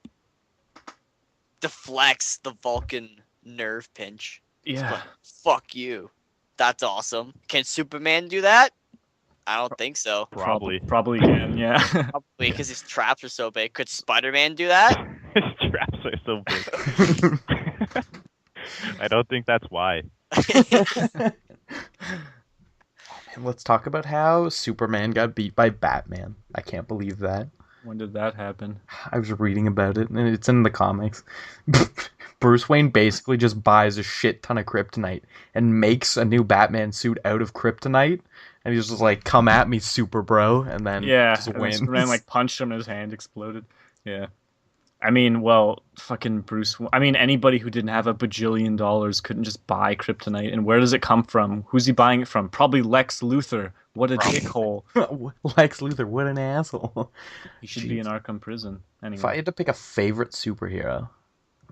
deflects the Vulcan nerve pinch. He's Yeah. like, fuck you. That's awesome. Can Superman do that? I don't think so. Probably. Probably can. Yeah. Probably because his traps are so big. Could Spider-Man do that? His traps are so big. I don't think that's why. And let's talk about how Superman got beat by Batman. I can't believe that. When did that happen? I was reading about it, and it's in the comics. Bruce Wayne basically just buys a shit ton of kryptonite and makes a new Batman suit out of kryptonite, and he's just like, "Come at me, super bro," and then just And then wins. Superman like punched him and his hand exploded. Yeah. I mean, well, fucking I mean, anybody who didn't have $1 bajillion couldn't just buy kryptonite. And where does it come from? Who's he buying it from? Probably Lex Luthor. What a dickhole. Lex Luthor, what an asshole. He should be in Arkham Prison. If I Anyway. had to pick a favorite superhero,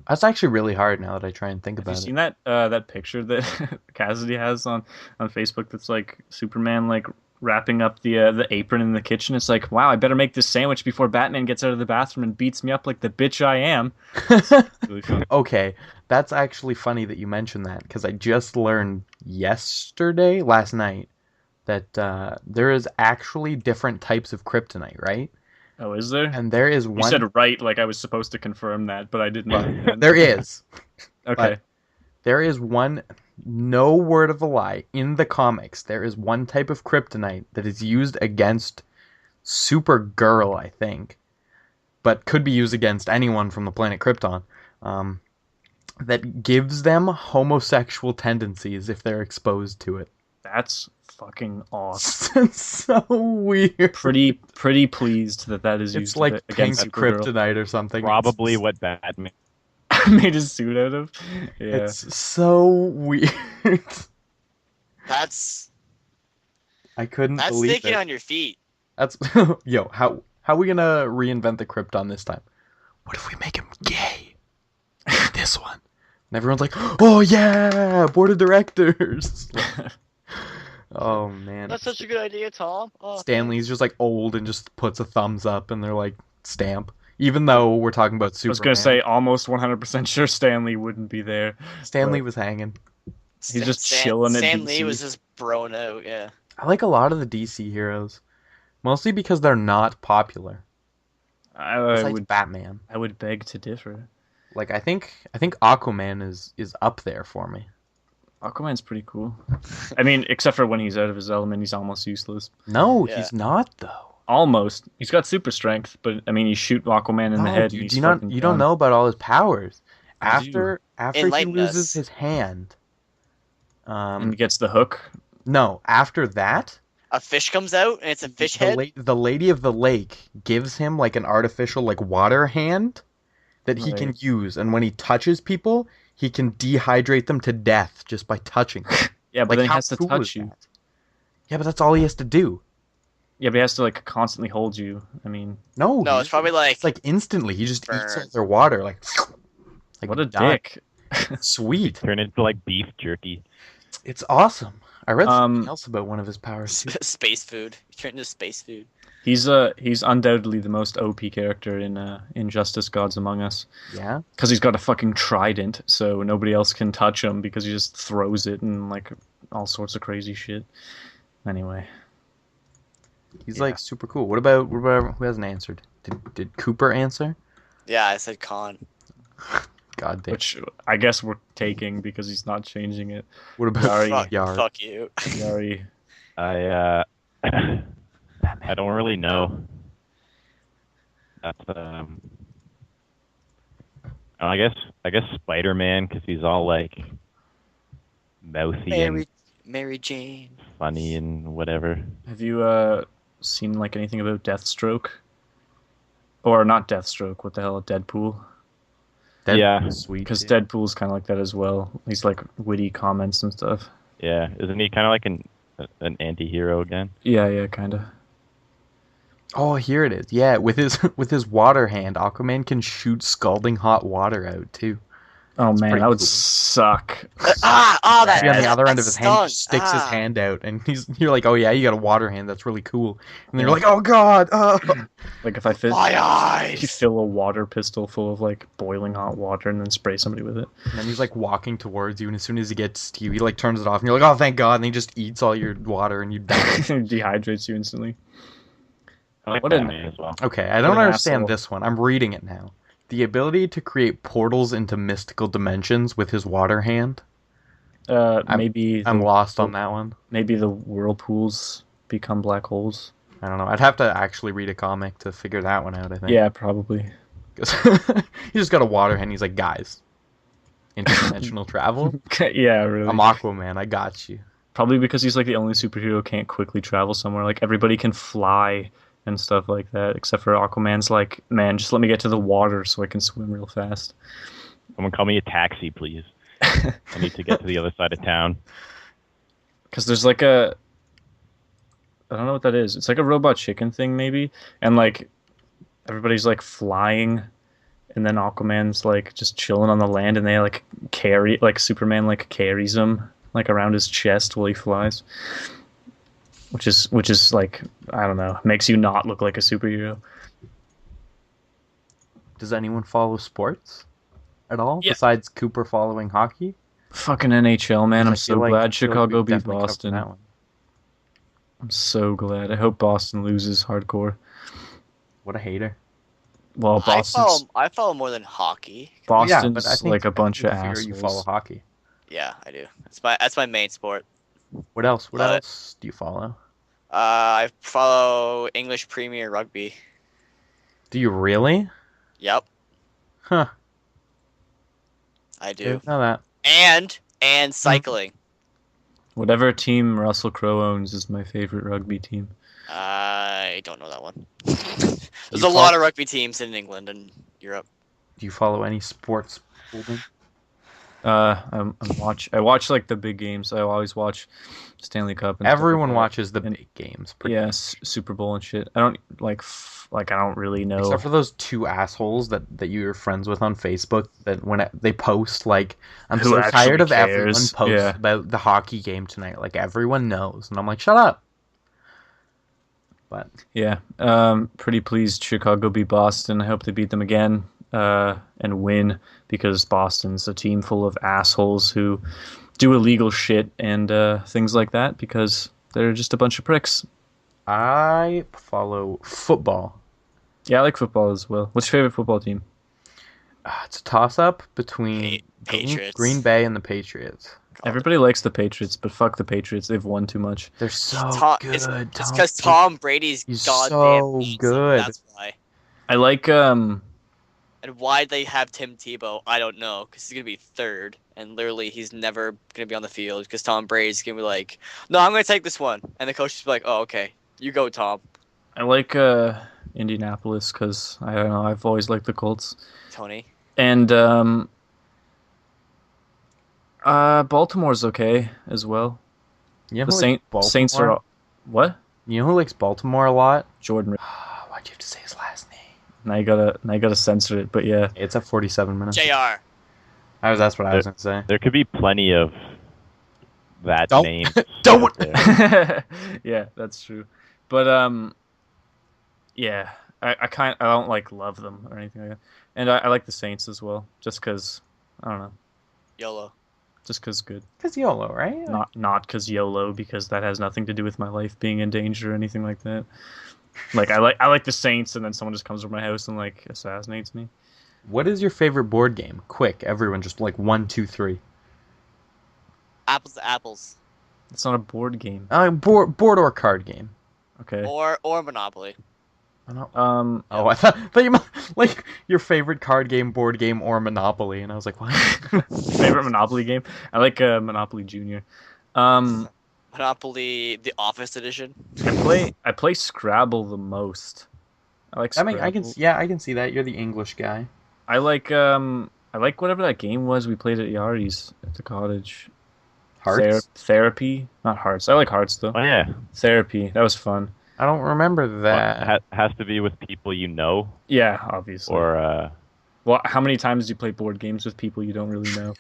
that's actually really hard now that I try and think Have you about seen it. that picture that Cassidy has on Facebook that's like Superman like wrapping up the apron in the kitchen? It's like, wow, I better make this sandwich before Batman gets out of the bathroom and beats me up like the bitch I am. Really fun. Okay, that's actually funny that you mentioned that, because I just learned last night, that there is actually different types of kryptonite, right? Oh, is there? And there is You one. said right, like I was supposed to confirm that, but I didn't. understand. There is. Okay. There is one, no word of a lie, in the comics, there is one type of kryptonite that is used against Supergirl, I think, but could be used against anyone from the planet Krypton, that gives them homosexual tendencies if they're exposed to it. That's fucking awesome. It's so weird. Pretty pleased that is used It's like pink against Supergirl. kryptonite or something. Probably what Batman. Made his suit out of. Yeah. It's so weird. That's I couldn't that's believe thinking it. on your feet. That's yo. How are we gonna reinvent the Krypton this time? What if we make him gay? This one, and everyone's like, "Oh yeah, board of directors." Oh man, That's such a good idea, Tom. Oh, Stanley's just like old and just puts a thumbs up, and they're like, "Stamp." Even though we're talking about I Superman. was gonna say almost 100% sure Stanley wouldn't be there. Stanley was hanging. He's just chilling at Stan Lee DC. was just broing out. Yeah. I like a lot of the DC heroes, mostly because they're not popular. I Besides Batman. would beg to differ. Like I think Aquaman is up there for me. Aquaman's pretty cool. I mean, except for when he's out of his element, he's almost useless. No, Yeah. he's not though. Almost. He's got super strength, but I mean, you shoot Aquaman in the head. Dude, and he's do you not fucking you don't done. know about all his powers. I do. After he Enlighten loses us. his hand. And he gets the hook. No, after that, A fish comes out and it's a fish head. the lady of the lake gives him like an artificial like water hand that he can Right. use, and when he touches people, he can dehydrate them to death just by touching them. Yeah, but Like, then he how has to cool touch is you. that? Yeah, but that's all he has to do. Yeah, but he has to like constantly hold you. I mean, No, No, he- it's probably like, it's like instantly. He just eats burn. all their water, like what a done. dick. Sweet. Turn into like beef jerky. It's awesome. I read something Um, else about one of his powers too. space food. You turn into space food. He's undoubtedly the most OP character in Justice Gods Among Us Yeah, because he's got a fucking trident, so nobody else can touch him because he just throws it and like all sorts of crazy shit. Anyway, he's Yeah. like super cool. What about who hasn't answered? Did Cooper answer? Yeah, I said con. God damn. which I guess we're taking because he's not changing it. What about Sorry. Fuck, Yar? fuck you. Sorry. I don't really know. That's I guess Spider-Man because he's all like mouthy and Mary Jane. funny and whatever. Have you seen like anything about Deathstroke? Or not Deathstroke. What the hell, Deadpool? Deadpool's Yeah. sweet. Because too. Deadpool's kind of like that as well. He's like witty comments and stuff. Yeah, isn't he kind of like an anti-hero again? Yeah, kind of. Oh, here it is. Yeah, with his water hand, Aquaman can shoot scalding hot water out too. Oh man, pretty that would cool. suck. That See, on the Bad. other end of his hand, he stung. just sticks his Ah. hand out, and you're like, oh yeah, you got a water hand. That's really cool. And then you're like, oh god. Like if I My you eyes. fill a water pistol full of like boiling hot water and then spray somebody with it. And then he's like walking towards you, and as soon as he gets to you, he like turns it off, and you're like, oh thank god. And he just eats all your water, and you die. Dehydrates you instantly. I like What an- Batman as well. Okay, I don't an understand asshole. this one. I'm reading it now. The ability to create portals into mystical dimensions with his water hand. Maybe I'm the- lost on that one. Maybe the whirlpools become black holes. I don't know. I'd have to actually read a comic to figure that one out, I think. Yeah, probably. 'Cause he just got a water hand. He's like, guys, interdimensional travel? Yeah, really. I'm Aquaman. I got you. Probably because he's like the only superhero who can't quickly travel somewhere. Like everybody can fly and stuff like that, except for Aquaman's like, man, just let me get to the water so I can swim real fast. Someone call me a taxi, please. I need to get to the other side of town. Because there's like I don't know what that is. It's like a robot chicken thing, maybe. And like everybody's like flying, and then Aquaman's like just chilling on the land, and they like carry, like Superman like carries him like around his chest while he flies. Which is like, I don't know, makes you not look like a superhero. Does anyone follow sports at all? Yeah. Besides Cooper following hockey? Fucking NHL, man! I I'm feel so like- glad I feel like Chicago we've beat definitely covered Boston. that one. I'm so glad. I hope Boston loses hardcore. What a hater. Well, Boston's I follow more than hockey. Boston's I think like a bunch of I figure assholes. you follow hockey. Yeah, I do. That's my main sport. What else? What Love it. else do you follow? I follow English Premier Rugby. Do you really? Yep, Huh. I do. Didn't know that. And cycling. Whatever team Russell Crowe owns is my favorite rugby team. I don't know that one. There's You a lot of rugby teams in England and Europe. Do you follow any sports? Holden? I watch like the big games. I always watch Stanley Cup. And stuff Everyone like that. watches the And- big games. pretty Yeah, much. Super Bowl and shit. I don't like I don't really know. Except for those two assholes that you're friends with on Facebook that when they post like, I'm Who so actually tired of everyone cares. posts Yeah. about the hockey game tonight. Like everyone knows, and I'm like, shut up. But Yeah, pretty pleased Chicago beat Boston. I hope they beat them again and win, because Boston's a team full of assholes who do illegal shit and things like that, because they're just a bunch of pricks. I follow football. Yeah, I like football as well. What's your favorite football team? It's a toss-up between Patriots. Green Bay and the Patriots. Everybody likes the Patriots, but fuck the Patriots. They've won too much. They're so good. It's because Tom Brady's He's goddamn so amazing. good. That's why. I like And why they have Tim Tebow, I don't know, because he's gonna be third, and literally he's never gonna be on the field because Tom Brady's gonna be like, "No, I'm gonna take this one," and the coach is like, "Oh, okay, you go, Tom." Indianapolis because I don't know. I've always liked the Colts. Tony. And Baltimore's okay as well. You know The who likes Baltimore? Saints are what? You know who likes Baltimore a lot? Jordan. Why'd you have to say his last name? Now you gotta censor it, but yeah. It's at 47 minutes. Jr. That's what I was gonna say. There could be plenty of that Don't- name. don't- out there. Yeah, that's true. But yeah, I don't like love them or anything like that. And I like the Saints as well, just because I don't know, YOLO. just because good. Cause YOLO, right? Not because YOLO, because that has nothing to do with my life being in danger or anything like that. Like I like the Saints, and then someone just comes over my house and like assassinates me. What is your favorite board game? Quick, everyone, just like 1, 2, 3. Apples to apples. It's not a board game. Board or card game. Okay. Or Monopoly. Um. Oh, I thought you meant, like your favorite card game, board game, or Monopoly, and I was like, what? Favorite Monopoly game? I like Monopoly Junior. Monopoly, the Office Edition. I play Scrabble the most. I like I mean, Scrabble. I can see that. You're the English guy. I like whatever that game was we played at Yari's at the cottage. Hearts? Therapy, not Hearts. I like Hearts though. Oh yeah, Therapy, that was fun. I don't remember well, that. has to be with people you know, Yeah, obviously. or Well, how many times do you play board games with people you don't really know?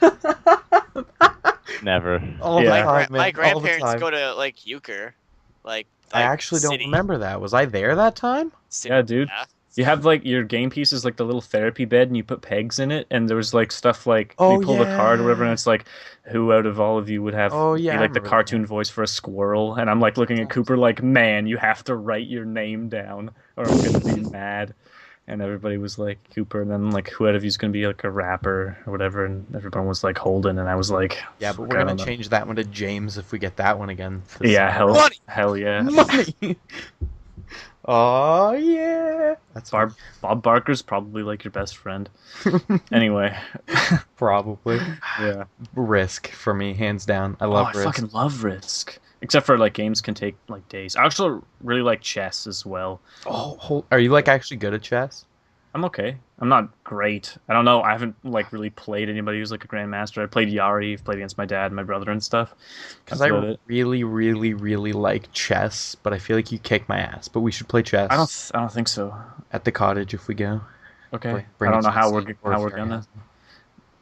never. All Yeah. the time, man. My all the grandparents time. go to like euchre, like I actually don't city, remember that. Was I there that time? Yeah, dude. Yeah. You have like your game pieces, like the little therapy bed, and you put pegs in it, and there was like stuff like Oh, you pull the card or whatever, and yeah. it's like, who out of all of you would have Oh, be yeah, I like the remember that, cartoon yeah. voice for a squirrel? And I'm like looking at Cooper like, man, you have to write your name down, or I'm gonna be mad. And everybody was like Cooper, and then like who out of you's gonna be like a rapper or whatever, and everyone was like Holden, and I was like, Yeah, but fuck, we're I gonna don't know. change that one to James if we get that one again. this Yeah, summer. Money! hell yeah. Money. Oh yeah. That's Bob Barker's probably like your best friend. Anyway, probably yeah. Risk for me, hands down. I Oh, love I Risk. fucking love Risk. Except for like games can take like days. I also really like chess as well. Are you like actually good at chess? I'm okay. I'm not great. I don't know. I haven't like really played anybody who's like a grandmaster. I played Yari. I've played against my dad and my brother and stuff. Because That's I about it. really, really, really like chess, but I feel like you kick my ass. But we should play chess I don't think so. at the cottage if we go. Okay. Bring I it don't know to how the we're seat, or how if we're you already gonna. have one.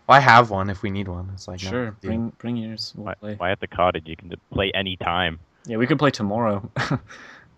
Well, I have one if we need one. It's like no Sure. big deal. Bring yours. We'll play. Why at the cottage? You can play any time. Yeah, we could play tomorrow.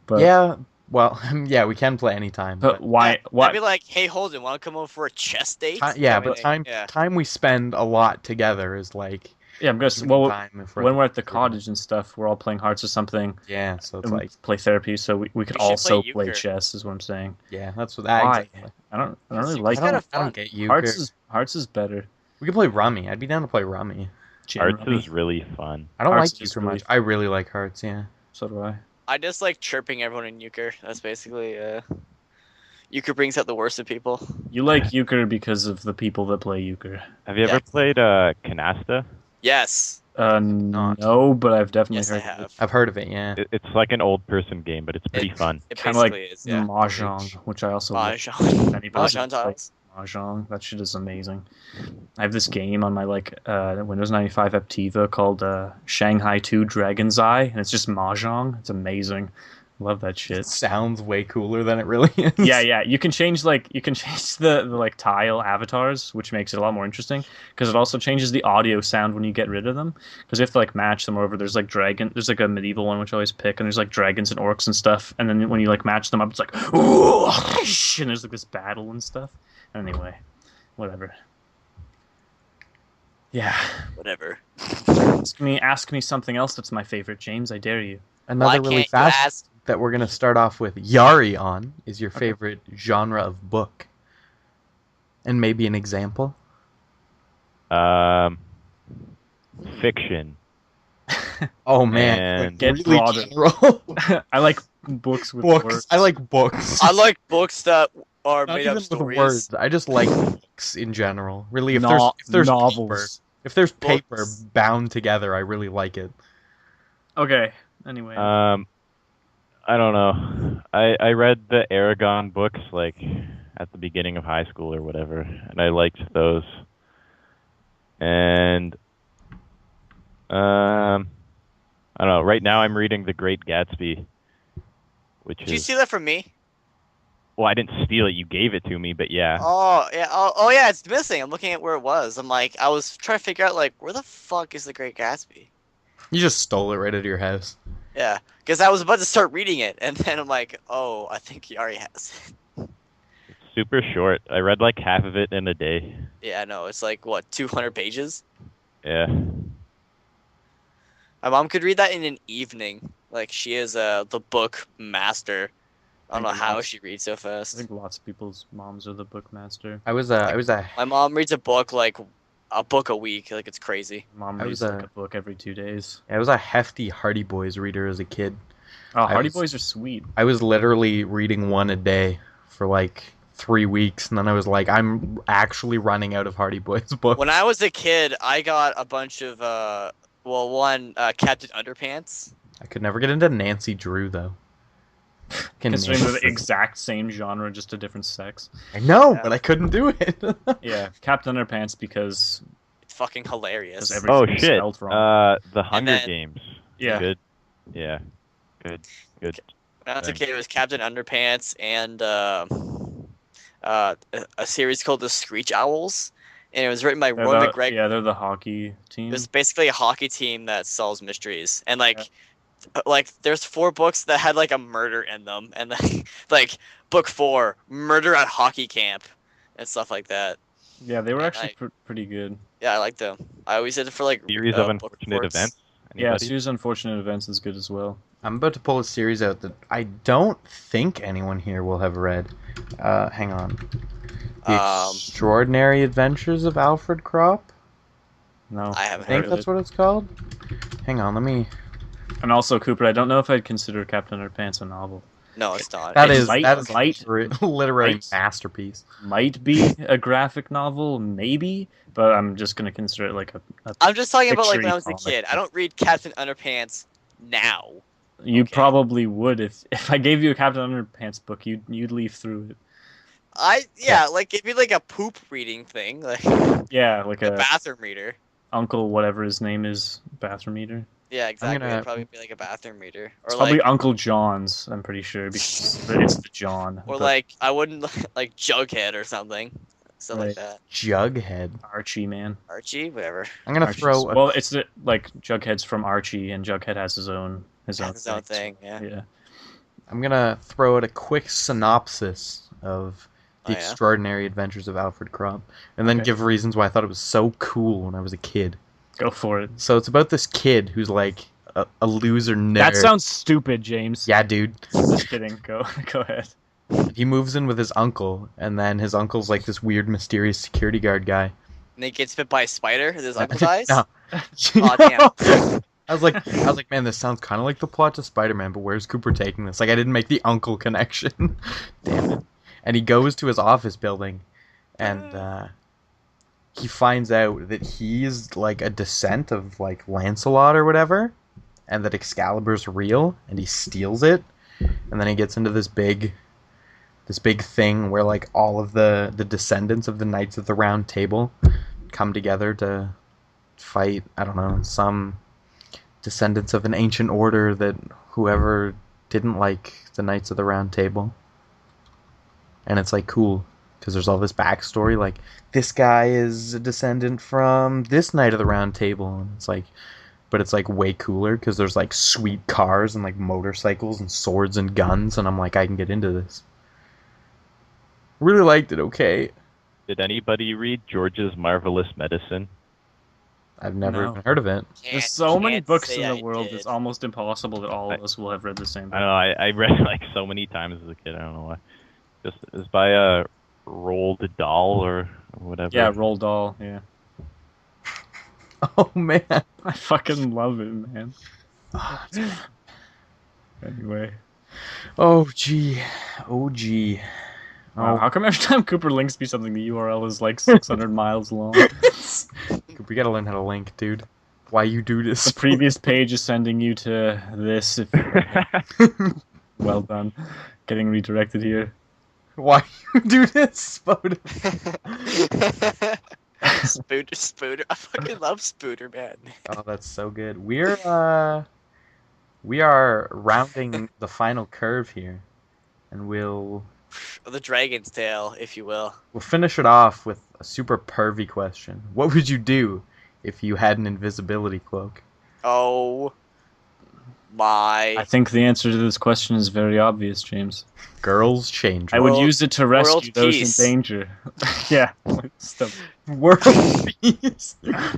But Yeah, well, yeah, we can play anytime. but why? I'd What? be like, hey, Holden, want to come over for a chess date? Yeah, I'd be but like, yeah. time we spend a lot together is like Yeah, I'm gonna. evening Well, time if when we're at the if cottage and stuff, we're all playing hearts or something. Yeah, so it's And like play therapy, so we could We should also play play euchre. chess. Is what I'm saying. yeah, that's what Why? exactly. I don't really It's like. kinda I fun. don't get you. Hearts is better. We could play Rummy. I'd be down to play Rummy. Arts Generally. is really fun. I don't Hearts like is euchre really much. I really like Hearts. Yeah. So do I. I just like chirping everyone in euchre. That's basically euchre brings out the worst in people. You like euchre because of the people that play euchre. Have you ever Yeah. played Canasta? Yes. Not. No, but I've definitely Yes, I heard of have. I've heard of it. Yeah. It's like an old person game, but it's pretty fun. It Kind of like basically is, yeah. Mahjong, which I also love. Mahjong. Anybody Mahjong who's played tiles. Mahjong, that shit is amazing. I have this game on my Windows 95 Aptiva called Shanghai 2 Dragon's Eye, and it's just Mahjong. It's amazing. Love that It shit. sounds way cooler than it really is. Yeah. You can change the like tile avatars, which makes it a lot more interesting because it also changes the audio sound when you get rid of them. Because you have to like match them over. There's like there's like a medieval one which I always pick, and there's like dragons and orcs and stuff. And then when you like match them up, it's like ooh, and there's like this battle and stuff. Anyway, whatever. Yeah, Whatever. ask me something else that's my favorite, James. I dare you. Another Why really can't you fast ask? that we're gonna start off with Yari on is your favorite genre of book, and maybe an example. Fiction. Oh man, And like, get really broader. general. I like books with books. words. I like books. I like books that are Not made even up with stories. words. I just like books in general. Really, if No- there's novels. paper, if there's paper Books. bound together, I really like it. Okay. Anyway. I don't know. I read the Aragon books like at the beginning of high school or whatever, and I liked those. And I don't know. Right now, I'm reading The Great Gatsby, which Did you is see that from me? well, I didn't steal it. You gave it to me, but yeah. Oh yeah. Oh yeah. It's missing. I'm looking at where it was. I'm like, I was trying to figure out like where the fuck is The Great Gatsby? You just stole it right out of your house. Yeah, because I was about to start reading it, and then I'm like, oh, I think he already has it. It's super short. I read like half of it in a day. Yeah, I know. It's like what, 200 pages? Yeah. My mom could read that in an evening. Like she is the book master. I don't know how she reads so I fast. think lots of people's moms are the bookmaster. I was a My mom reads a book like a book a week. Like it's crazy. Mom I reads was, like a book every 2 days. hefty Hardy Boys reader as a kid. Oh, Hardy was- Boys are sweet. I was literally reading one a day for like 3 weeks, and then I was like, I'm actually running out of Hardy Boys books. When I was a kid, I got a bunch of Captain Underpants. I could never get into Nancy Drew though. Considering they're the exact same genre, just a different sex. I know, Yeah. but I couldn't do it. Yeah, Captain Underpants because It's fucking hilarious. everything Oh is shit! spelled wrong. The Hunger then- Games. Yeah. Good. Yeah. Good. When I was a Thanks. kid, it was Captain Underpants and a series called The Screech Owls, and it was written by They're Roy the, McGregor. yeah, they're the hockey team. It was basically a hockey team that solves mysteries, and like there's 4 books that had like a murder in them, and then, like book 4, murder at hockey camp, and stuff like that. Yeah, they were and actually pretty good. Yeah, I liked them. I always did it for like Series of book unfortunate reports. events. Yeah, Anybody? Series Unfortunate Events is good as well. I'm about to pull a series out that I don't think anyone here will have read. Hang on. The Extraordinary Adventures of Alfred Crop? No, I I haven't think heard of that's it. what it's called. Hang on, let me... And also, Cooper, I don't know if I'd consider Captain Underpants a novel. No, it's not. That It is might- that is might- a literary might- masterpiece. Might be a graphic novel, maybe, but I'm just gonna consider it like a I'm just talking about like when picture-y I was a comic. kid. I don't read Captain Underpants now. You Okay. probably would if I gave you a Captain Underpants book, you'd leaf through it. Like it'd be like a poop reading thing, like Yeah, like a a bathroom reader. Uncle whatever his name is, bathroom eater. Yeah, exactly. gonna- It'd probably be like a bathroom reader, or It's probably like, Uncle John's. I'm pretty sure because it's the John. or but like I wouldn't like Jughead or something, stuff like Right. that. Jughead. Archie, man. Archie, whatever. I'm gonna Archie's- throw a Well, it's like Jughead's from Archie, and Jughead has his own His own thing. Yeah. Yeah. I'm gonna throw out a quick synopsis of The Oh, yeah? Extraordinary Adventures of Alfred Crumb, and then Okay. give reasons why I thought it was so cool when I was a kid. Go for it. So it's about this kid who's like a loser nerd. That sounds stupid, James. Yeah, dude. Just kidding. Go ahead. He moves in with his uncle, and then his uncle's like this weird, mysterious security guard guy. And he gets bit by a spider. With his uncle's eyes. No. Aw, damn. I was like, man, this sounds kind of like the plot to Spider-Man, but where's Cooper taking this? Like, I didn't make the uncle connection. Damn it. And he goes to his office building, and he finds out that he's like a descent of like Lancelot or whatever, and that Excalibur's real, and he steals it, and then he gets into this big thing where like all of the descendants of the Knights of the Round Table come together to fight, I don't know, some descendants of an ancient order that whoever didn't like the Knights of the Round Table. And it's like cool because there's all this backstory, like this guy is a descendant from this Knight of the Round Table, and it's like, but it's like way cooler because there's like sweet cars and like motorcycles and swords and guns, and I'm like, I can get into this. Really liked it. Okay, Did anybody read George's Marvelous Medicine? I've never No. even heard of it. There's so many Can't books say in the I world, did. it's almost impossible that all of us will have read the same I book. don't know. I read it like so many times as a kid. I don't know why. Just it's by Roald Dahl or whatever. Yeah, Roald Dahl, yeah. Oh man. I fucking love it, man. Anyway. Oh gee. Oh gee. Wow, how come every time Cooper links me something, the URL is like 600 miles long? We gotta learn how to link, dude. Why you do this? The previous page is sending you to this. Well done. Getting redirected here. Why you do this, Spoda? Spooter. I fucking love Spooter, man. Oh, that's so good. We are rounding the final curve here, and we'll The dragon's tail, if you will. finish it off with a super pervy question. What would you do if you had an invisibility cloak? Oh my. I think the answer to this question is very obvious, James. Girls change. I would World- use it to rescue world those peace. in danger. Yeah. World peace.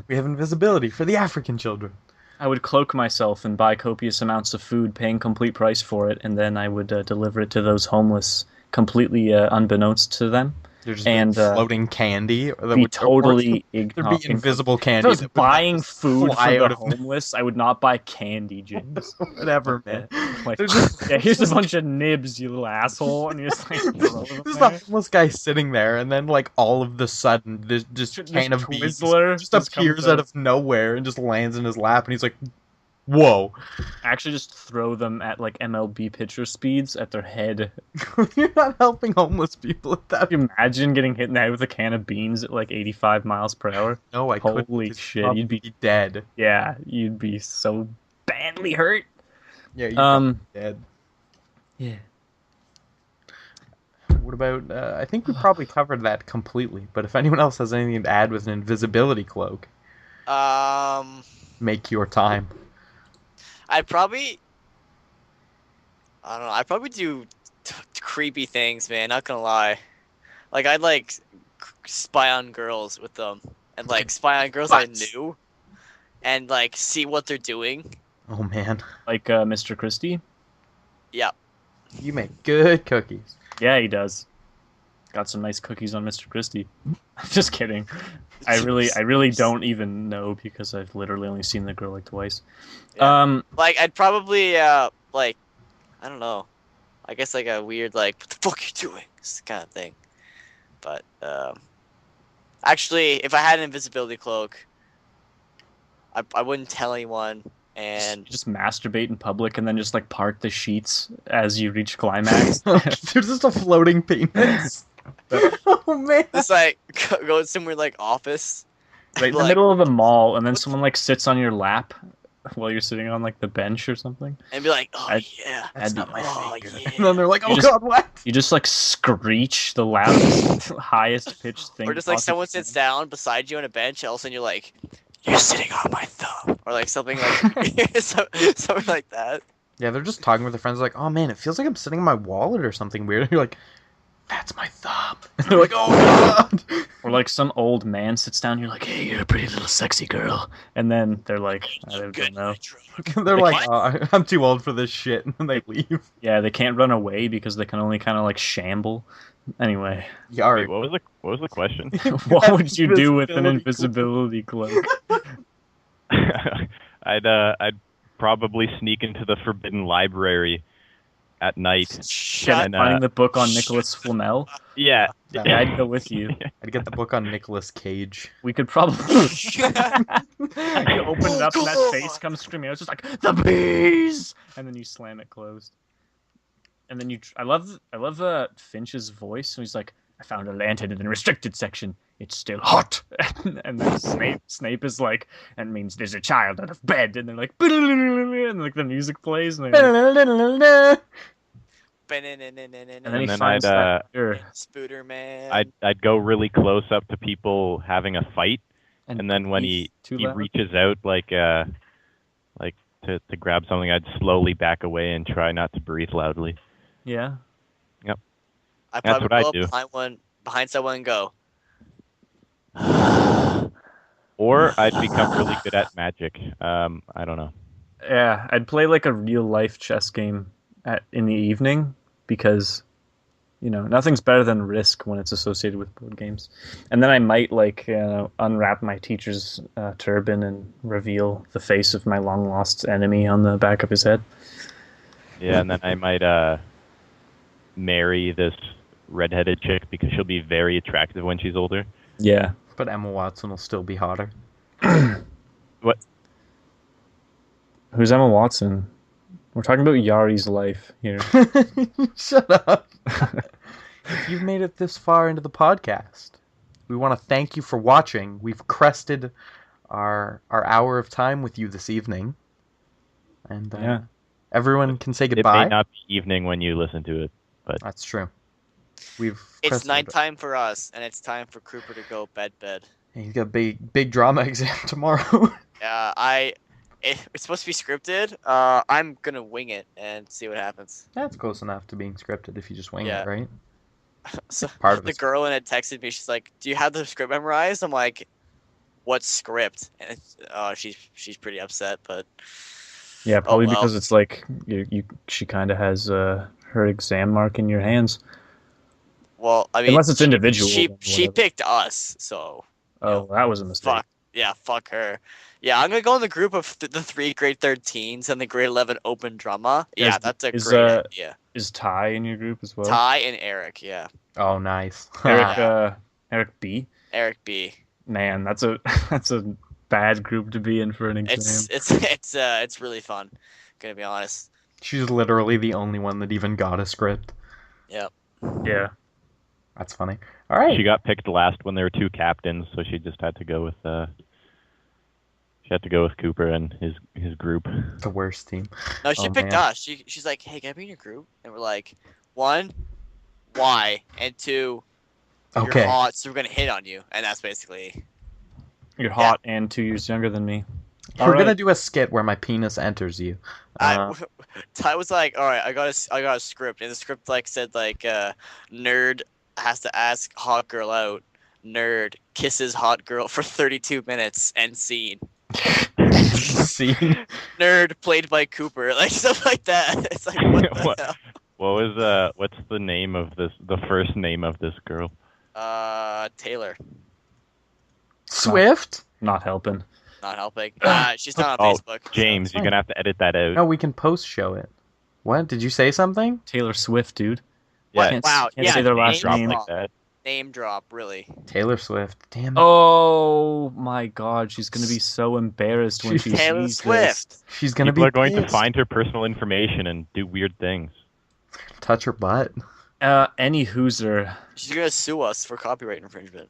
We have invisibility for the African children. I would cloak myself and buy copious amounts of food, paying complete price for it, and then I would deliver it to those homeless, completely unbeknownst to them. They're just And, floating candy. That Be would totally There'd be ignorant. invisible If candy. I was that would buying food fly for out the of homeless, I would not buy candy, James. whatever, man. Like, They're just- yeah, here's a bunch of nibs, you little asshole, and you're just like, throw them There's there. the homeless guy sitting there, and then like all of the sudden, this Just can of beans Twizzler just just appears comes out of nowhere and just lands in his lap, and he's like, Whoa. Actually, just throw them at like MLB pitcher speeds at their head. You're not helping homeless people at that. Can you imagine getting hit in the head with a can of beans at like 85 miles per hour? No, I couldn't. Holy You'd shit, probably you'd be dead. yeah, you'd be so badly hurt. Yeah, you'd probably be dead. Yeah. What about? I think we probably covered that completely. But if anyone else has anything to add with an invisibility cloak, make your time. I'd probably, I don't know. I'd probably do creepy things, man. Not gonna lie. Like I'd like spy on girls with them, and like spy on girls I knew, and like see what they're doing. Oh man, Like Mr. Christie? Yeah. you make good cookies. Yeah, he does. Got some nice cookies on Mr. Christie. Just kidding. I really don't even know because I've literally only seen the girl like twice. Yeah. Like I'd probably like I don't know. I guess like a weird like what the fuck are you doing? This kind of thing. But actually, if I had an invisibility cloak, I wouldn't tell anyone. And just masturbate in public and then just like part the sheets as you reach climax. There's just a floating penis. Oh man. just like go somewhere like office. Right in the like, middle of the mall, and then someone like sits on your lap while you're sitting on like the bench or something. And be like, oh yeah, That's not my favorite. favorite. And then they're like, oh You just- god, what? You just like screech the loudest, highest pitched thing. Or just like possible. someone sits down beside you on a bench, and all of a sudden you're like, you're sitting on my thumb, or like something like something like that. Yeah, they're just talking with their friends like, oh man, it feels like I'm sitting on my wallet or something weird. And you're like, that's my thumb. And they're like, oh god. Or like some old man sits down, you're like, hey, you're a pretty little sexy girl. And then they're like, I don't know. They're like, oh, I'm too old for this shit. And then they leave. Yeah, they can't run away because they can only kind of like shamble. Anyway, Wait, what was the question? what would you do with an Invisibility invisibility cloak? I'd probably sneak into the forbidden library at night. Shut Finding the book on Nicholas Flamel. Yeah. Yeah, I'd go with you. I'd get the book on Nicolas Cage. We could probably you open it up and that face comes screaming out. It's just like the bees, and then you slam it closed. And then I love Finch's voice. So he's like, I found a lantern in the restricted section. It's still hot. And then Snape is like, that means there's a child out of bed. And they're like, and like the music plays. And they're like, and then he then finds that mirror. Spooter man. I'd go really close up to people having a fight, and then when he too loud. reaches out like to grab something, I'd slowly back away and try not to breathe loudly. Yeah. I That's probably what I'd go do. behind someone and go. Or I'd become really good at magic. I don't know. Yeah, I'd play like a real life chess game in the evening because, you know, nothing's better than Risk when it's associated with board games. And then I might like unwrap my teacher's turban and reveal the face of my long lost enemy on the back of his head. Yeah, and then I might marry this redheaded chick because she'll be very attractive when she's older. Yeah. But Emma Watson will still be hotter. What? Who's Emma Watson? We're talking about Yari's life here. Shut up. If you've made it this far into the podcast, we want to thank you for watching. We've crested our hour of time with you this evening. And Yeah. everyone can say It goodbye. may not be evening when you listen to it, but That's true. It's It's nighttime for us, and it's time for Cooper to go bed. He's got a big drama exam tomorrow. It's supposed to be scripted. I'm gonna wing it and see what happens. That's close enough to being scripted if you just wing Yeah. it, right? So Part of the it's- girl in it texted me. She's like, "Do you have the script memorized?" I'm like, "What script?" And she's pretty upset, but Yeah, probably well. because it's like she kind of has her exam mark in your hands. well, I mean, Unless it's individual. She then she whatever. picked us, so Oh, that was a mistake. fuck her. Yeah, I'm gonna go in the group of the 3 grade 13s and the grade 11 open drama. Yeah, Is- that's a is, great idea. Is Ty in your group as well? Ty and Eric, yeah. Oh, nice. Eric B. Eric B. Man, that's a bad group to be in for an exam. It's really fun. Gonna be honest. She's literally the only one that even got a script. Yep. Yeah. That's funny. All right. She got picked last when there were 2 captains, so she just had to go with Cooper and his group. The worst team. No, she picked us. She's like, hey, can I be in your group? And we're like, 1, why? And 2, Okay. you're hot, so we're gonna hit on you. And that's basically. You're hot and 2 years younger than me. We're gonna do a skit where my penis enters you. Ty was like, all right, I got a script, and the script like said like, nerd has to ask hot girl out. Nerd kisses hot girl for 32 minutes. End scene. Scene. Nerd played by Cooper, like stuff like that. It's like what the hell? What was what's the name of this? The first name of this girl? Taylor. Swift. Not helping. Not helping. She's not on Facebook. James, you're gonna have to edit that out. No, we can post show it. What? Did you say something? Taylor Swift, dude. Yeah. Can't, Wow, can't yeah, say their last Drop name. like that. Name drop, really. Taylor Swift. Damn it. Oh my god, she's gonna be so embarrassed when she Taylor sees Swift. She's gonna People be are going to pissed. find her personal information and do weird things. Touch her butt. this. Any hooser. She's gonna sue us for copyright infringement.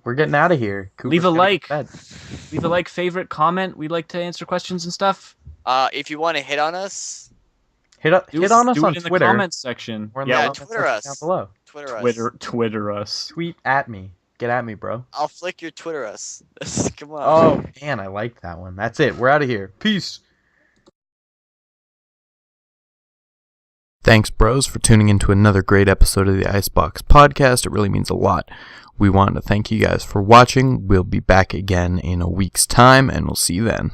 We're getting out of here. Cooper's Leave a gotta like. get to bed. Leave a like, favorite, comment. We'd like to answer questions and stuff. If you want to hit on us, Hit on us do on it in Twitter. the comments section. Or in Yeah, the Twitter comments us. down below. Twitter us. Tweet at me. Get at me, bro. I'll flick your Twitter us. Come on. Oh, man, I like that one. That's it. We're out of here. Peace. Thanks, bros, for tuning into another great episode of the IceBox podcast. It really means a lot. We want to thank you guys for watching. We'll be back again in a week's time, and we'll see you then.